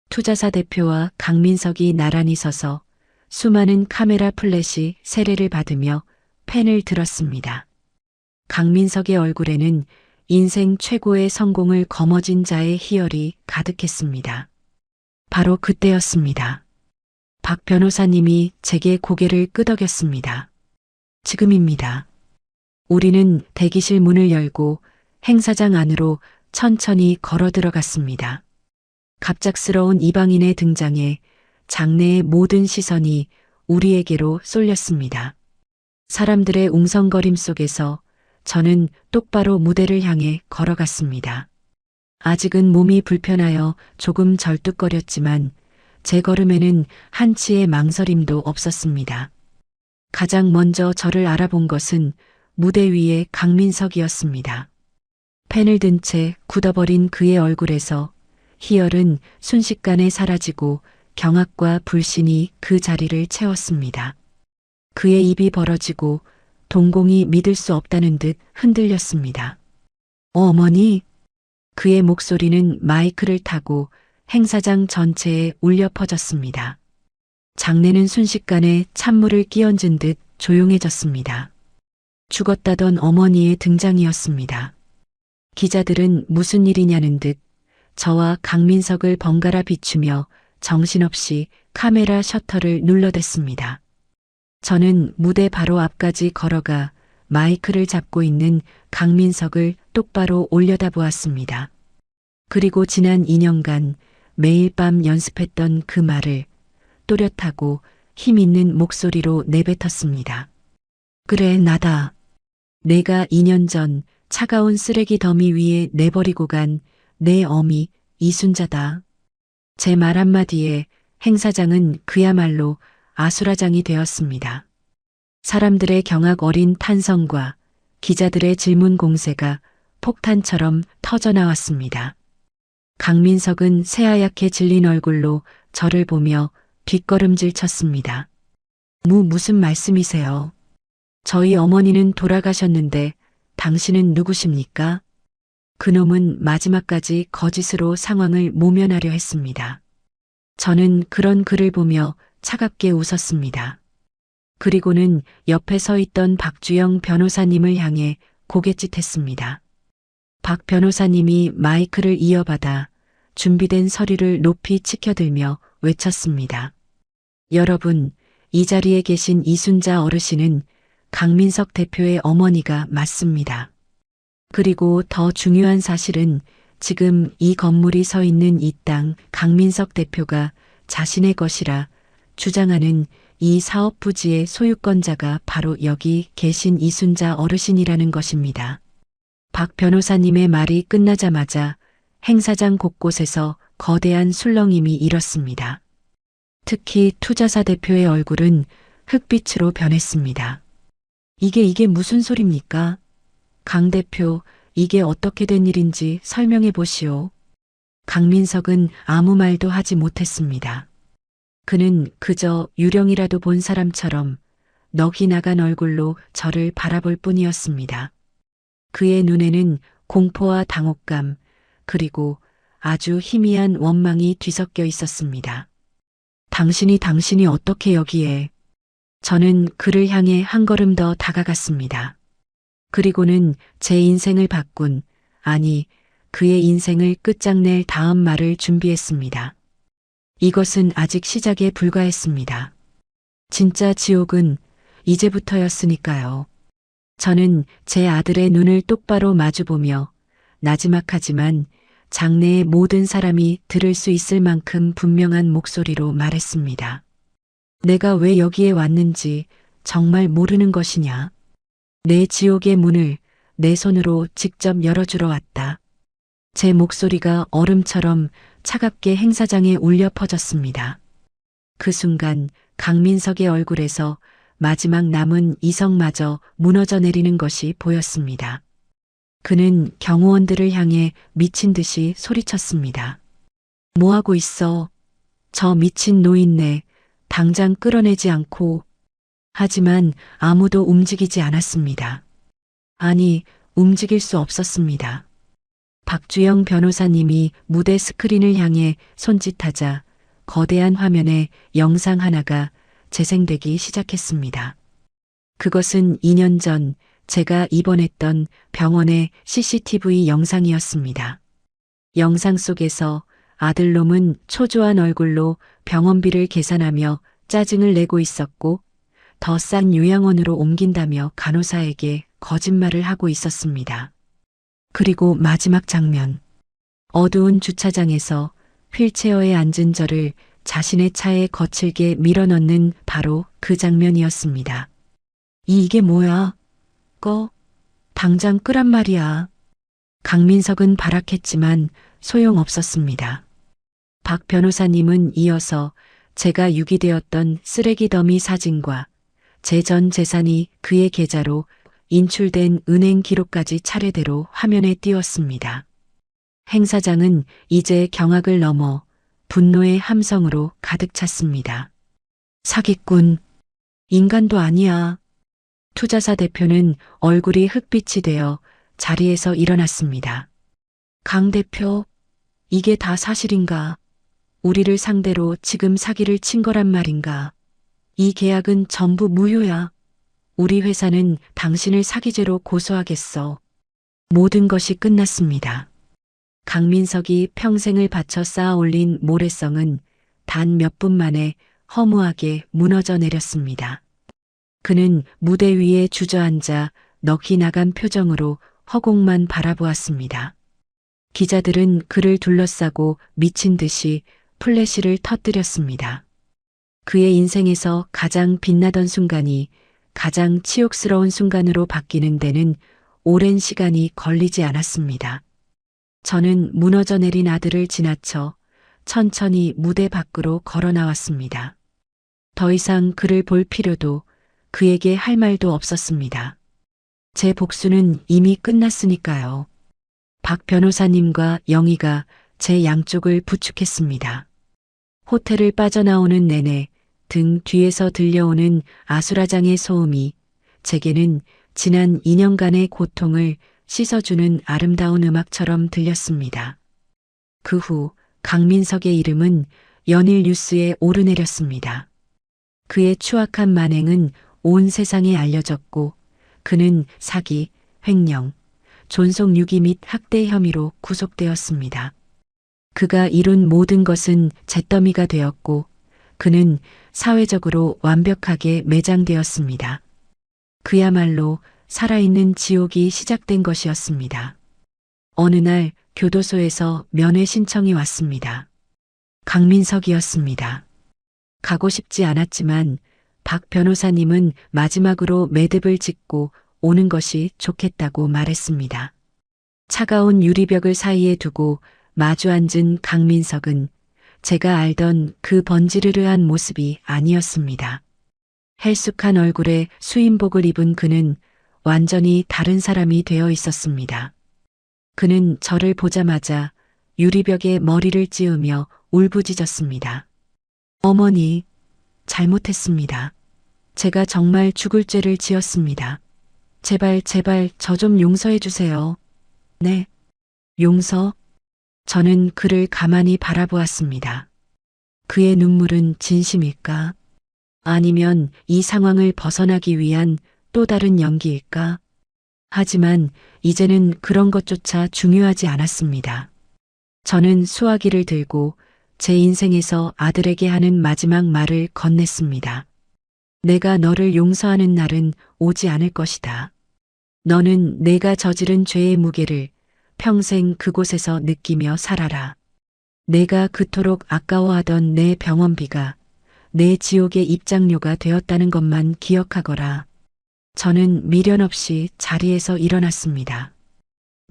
투자사 대표와 강민석이 나란히 서서 수많은 카메라 플래시 세례를 받으며 펜을 들었습니다. 강민석의 얼굴에는 인생 최고의 성공을 거머쥔 자의 희열이 가득했습니다. 바로 그때였습니다. 박 변호사님이 제게 고개를 끄덕였습니다. 지금입니다. 우리는 대기실 문을 열고 행사장 안으로 천천히 걸어 들어갔습니다. 갑작스러운 이방인의 등장에 장내의 모든 시선이 우리에게로 쏠렸습니다. 사람들의 웅성거림 속에서 저는 똑바로 무대를 향해 걸어갔습니다. 아직은 몸이 불편하여 조금 절뚝거렸지만 제 걸음에는 한치의 망설임도 없었습니다. 가장 먼저 저를 알아본 것은 무대 위의 강민석이었습니다. 펜을 든 채 굳어버린 그의 얼굴에서 희열은 순식간에 사라지고 경악과 불신이 그 자리를 채웠습니다. 그의 입이 벌어지고 동공이 믿을 수 없다는 듯 흔들렸습니다. 어머니! 그의 목소리는 마이크를 타고 행사장 전체에 울려 퍼졌습니다. 장내는 순식간에 찬물을 끼얹은 듯 조용해졌습니다. 죽었다던 어머니의 등장이었습니다. 기자들은 무슨 일이냐는 듯 저와 강민석을 번갈아 비추며 정신없이 카메라 셔터를 눌러댔습니다. 저는 무대 바로 앞까지 걸어가 마이크를 잡고 있는 강민석을 똑바로 올려다보았습니다. 그리고 지난 2년간 매일 밤 연습했던 그 말을 또렷하고 힘있는 목소리로 내뱉었습니다. 그래, 나다. 내가 2년 전 차가운 쓰레기 더미 위에 내버리고 간 내 어미 이순자다. 제 말 한마디에 행사장은 그야말로 아수라장이 되었습니다. 사람들의 경악 어린 탄성과 기자들의 질문 공세가 폭탄처럼 터져나왔습니다. 강민석은 새하얗게 질린 얼굴로 저를 보며 뒷걸음질 쳤습니다. 무슨 말씀이세요? 저희 어머니는 돌아가셨는데 당신은 누구십니까? 그놈은 마지막까지 거짓으로 상황을 모면하려 했습니다. 저는 그런 그를 보며 차갑게 웃었습니다. 그리고는 옆에 서 있던 박주영 변호사님을 향해 고갯짓했습니다. 박 변호사님이 마이크를 이어받아 준비된 서류를 높이 치켜들며 외쳤습니다. 여러분, 이 자리에 계신 이순자 어르신은 강민석 대표의 어머니가 맞습니다. 그리고 더 중요한 사실은 지금 이 건물이 서 있는 이 땅 강민석 대표가 자신의 것이라 주장하는 이 사업 부지의 소유권자가 바로 여기 계신 이순자 어르신이라는 것입니다. 박 변호사님의 말이 끝나자마자 행사장 곳곳에서 거대한 술렁임이 일었습니다. 특히 투자사 대표의 얼굴은 흑빛으로 변했습니다. 이게 무슨 소립니까? 강 대표, 이게 어떻게 된 일인지 설명해 보시오. 강민석은 아무 말도 하지 못했습니다. 그는 그저 유령이라도 본 사람처럼 넋이 나간 얼굴로 저를 바라볼 뿐이었습니다. 그의 눈에는 공포와 당혹감, 그리고 아주 희미한 원망이 뒤섞여 있었습니다. 당신이 어떻게 여기에? 저는 그를 향해 한 걸음 더 다가갔습니다. 그리고는 제 인생을 바꾼, 아니, 그의 인생을 끝장낼 다음 말을 준비했습니다. 이것은 아직 시작에 불과했습니다. 진짜 지옥은 이제부터였으니까요. 저는 제 아들의 눈을 똑바로 마주보며 나지막하지만 장내의 모든 사람이 들을 수 있을 만큼 분명한 목소리로 말했습니다. 내가 왜 여기에 왔는지 정말 모르는 것이냐? 내 지옥의 문을 내 손으로 직접 열어주러 왔다. 제 목소리가 얼음처럼 차갑게 행사장에 울려 퍼졌습니다. 그 순간 강민석의 얼굴에서 마지막 남은 이성마저 무너져 내리는 것이 보였습니다. 그는 경호원들을 향해 미친 듯이 소리쳤습니다. 뭐하고 있어? 저 미친 노인네 당장 끌어내지 않고. 하지만 아무도 움직이지 않았습니다. 아니, 움직일 수 없었습니다. 박주영 변호사님이 무대 스크린을 향해 손짓하자 거대한 화면에 영상 하나가 재생되기 시작했습니다. 그것은 2년 전 제가 입원했던 병원의 CCTV 영상이었습니다. 영상 속에서 아들놈은 초조한 얼굴로 병원비를 계산하며 짜증을 내고 있었고 더 싼 요양원으로 옮긴다며 간호사에게 거짓말을 하고 있었습니다. 그리고 마지막 장면. 어두운 주차장에서 휠체어에 앉은 저를 자신의 차에 거칠게 밀어넣는 바로 그 장면이었습니다. 이게 뭐야? 당장 끄란 말이야. 강민석은 발악했지만 소용없었습니다. 박 변호사님은 이어서 제가 유기되었던 쓰레기 더미 사진과 제 전 재산이 그의 계좌로 인출된 은행 기록까지 차례대로 화면에 띄웠습니다. 행사장은 이제 경악을 넘어 분노의 함성으로 가득 찼습니다. 사기꾼, 인간도 아니야. 투자사 대표는 얼굴이 흑빛이 되어 자리에서 일어났습니다. 강 대표, 이게 다 사실인가? 우리를 상대로 지금 사기를 친 거란 말인가? 이 계약은 전부 무효야. 우리 회사는 당신을 사기죄로 고소하겠어. 모든 것이 끝났습니다. 강민석이 평생을 바쳐 쌓아 올린 모래성은 단 몇 분 만에 허무하게 무너져 내렸습니다. 그는 무대 위에 주저앉아 넋이 나간 표정으로 허공만 바라보았습니다. 기자들은 그를 둘러싸고 미친 듯이 플래시를 터뜨렸습니다. 그의 인생에서 가장 빛나던 순간이 가장 치욕스러운 순간으로 바뀌는 데는 오랜 시간이 걸리지 않았습니다. 저는 무너져 내린 아들을 지나쳐 천천히 무대 밖으로 걸어 나왔습니다. 더 이상 그를 볼 필요도 그에게 할 말도 없었습니다. 제 복수는 이미 끝났으니까요. 박 변호사님과 영희가 제 양쪽을 부축했습니다. 호텔을 빠져나오는 내내 등 뒤에서 들려오는 아수라장의 소음이 제게는 지난 2년간의 고통을 씻어주는 아름다운 음악처럼 들렸습니다. 그 후 강민석의 이름은 연일 뉴스에 오르내렸습니다. 그의 추악한 만행은 온 세상에 알려졌고 그는 사기, 횡령, 존속 유기 및 학대 혐의로 구속되었습니다. 그가 이룬 모든 것은 잿더미가 되었고 그는 사회적으로 완벽하게 매장되었습니다. 그야말로 살아있는 지옥이 시작된 것이었습니다. 어느 날 교도소에서 면회 신청이 왔습니다. 강민석이었습니다. 가고 싶지 않았지만 박 변호사님은 마지막으로 매듭을 짓고 오는 것이 좋겠다고 말했습니다. 차가운 유리벽을 사이에 두고 마주 앉은 강민석은 제가 알던 그 번지르르한 모습이 아니었습니다. 헬쑥한 얼굴에 수인복을 입은 그는 완전히 다른 사람이 되어 있었습니다. 그는 저를 보자마자 유리벽에 머리를 찌우며 울부짖었습니다. 어머니, 잘못했습니다. 제가 정말 죽을 죄를 지었습니다. 제발 저 좀 용서해 주세요. 네. 용서? 저는 그를 가만히 바라보았습니다. 그의 눈물은 진심일까? 아니면 이 상황을 벗어나기 위한 또 다른 연기일까? 하지만 이제는 그런 것조차 중요하지 않았습니다. 저는 수화기를 들고 제 인생에서 아들에게 하는 마지막 말을 건넸습니다. 내가 너를 용서하는 날은 오지 않을 것이다. 너는 내가 저지른 죄의 무게를 평생 그곳에서 느끼며 살아라. 내가 그토록 아까워하던 내 병원비가 내 지옥의 입장료가 되었다는 것만 기억하거라. 저는 미련 없이 자리에서 일어났습니다.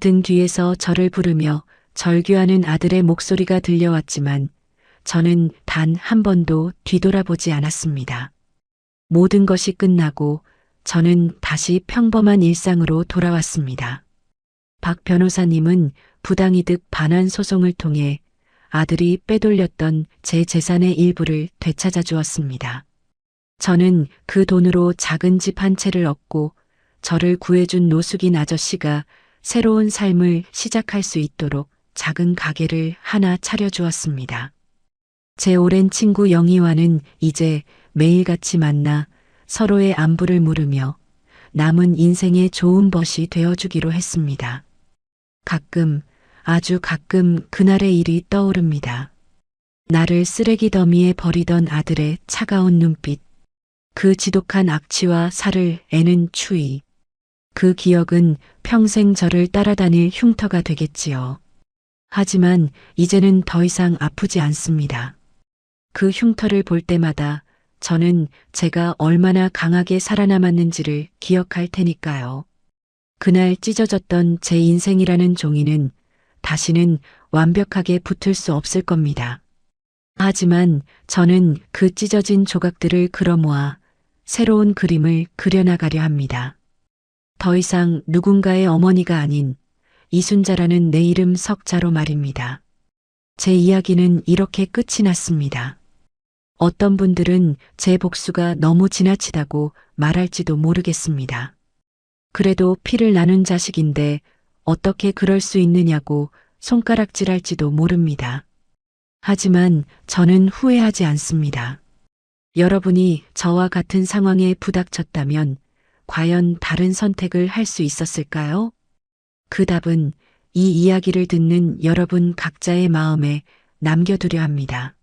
등 뒤에서 저를 부르며 절규하는 아들의 목소리가 들려왔지만 저는 단 한 번도 뒤돌아보지 않았습니다. 모든 것이 끝나고 저는 다시 평범한 일상으로 돌아왔습니다. 박 변호사님은 부당이득 반환 소송을 통해 아들이 빼돌렸던 제 재산의 일부를 되찾아 주었습니다. 저는 그 돈으로 작은 집 한 채를 얻고 저를 구해준 노숙인 아저씨가 새로운 삶을 시작할 수 있도록 작은 가게를 하나 차려주었습니다. 제 오랜 친구 영희와는 이제 매일같이 만나 서로의 안부를 물으며 남은 인생의 좋은 벗이 되어주기로 했습니다. 가끔, 아주 가끔 그날의 일이 떠오릅니다. 나를 쓰레기 더미에 버리던 아들의 차가운 눈빛, 그 지독한 악취와 살을 애는 추위, 그 기억은 평생 저를 따라다닐 흉터가 되겠지요. 하지만 이제는 더 이상 아프지 않습니다. 그 흉터를 볼 때마다 저는 제가 얼마나 강하게 살아남았는지를 기억할 테니까요. 그날 찢어졌던 제 인생이라는 종이는 다시는 완벽하게 붙을 수 없을 겁니다. 하지만 저는 그 찢어진 조각들을 끌어모아 새로운 그림을 그려나가려 합니다. 더 이상 누군가의 어머니가 아닌 이순자라는 내 이름 석자로 말입니다. 제 이야기는 이렇게 끝이 났습니다. 어떤 분들은 제 복수가 너무 지나치다고 말할지도 모르겠습니다. 그래도 피를 나눈 자식인데 어떻게 그럴 수 있느냐고 손가락질할지도 모릅니다. 하지만 저는 후회하지 않습니다. 여러분이 저와 같은 상황에 부닥쳤다면 과연 다른 선택을 할 수 있었을까요? 그 답은 이 이야기를 듣는 여러분 각자의 마음에 남겨두려 합니다.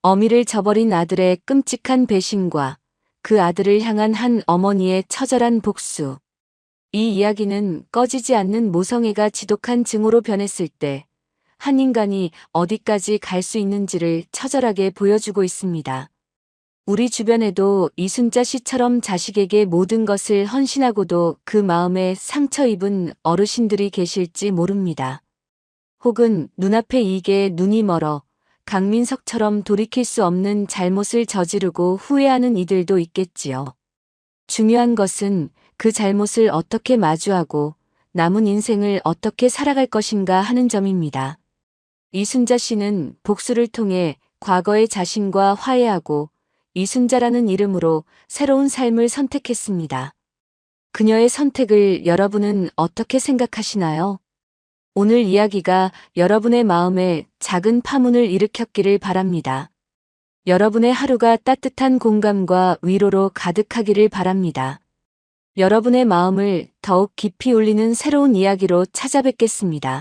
어미를 저버린 아들의 끔찍한 배신과 그 아들을 향한 한 어머니의 처절한 복수. 이 이야기는 꺼지지 않는 모성애가 지독한 증오로 변했을 때 한 인간이 어디까지 갈 수 있는지를 처절하게 보여주고 있습니다. 우리 주변에도 이순자 씨처럼 자식에게 모든 것을 헌신하고도 그 마음에 상처 입은 어르신들이 계실지 모릅니다. 혹은 눈앞에 이게 눈이 멀어 강민석처럼 돌이킬 수 없는 잘못을 저지르고 후회하는 이들도 있겠지요. 중요한 것은 그 잘못을 어떻게 마주하고 남은 인생을 어떻게 살아갈 것인가 하는 점입니다. 이순자 씨는 복수를 통해 과거의 자신과 화해하고 이순자라는 이름으로 새로운 삶을 선택했습니다. 그녀의 선택을 여러분은 어떻게 생각하시나요? 오늘 이야기가 여러분의 마음에 작은 파문을 일으켰기를 바랍니다. 여러분의 하루가 따뜻한 공감과 위로로 가득하기를 바랍니다. 여러분의 마음을 더욱 깊이 울리는 새로운 이야기로 찾아뵙겠습니다.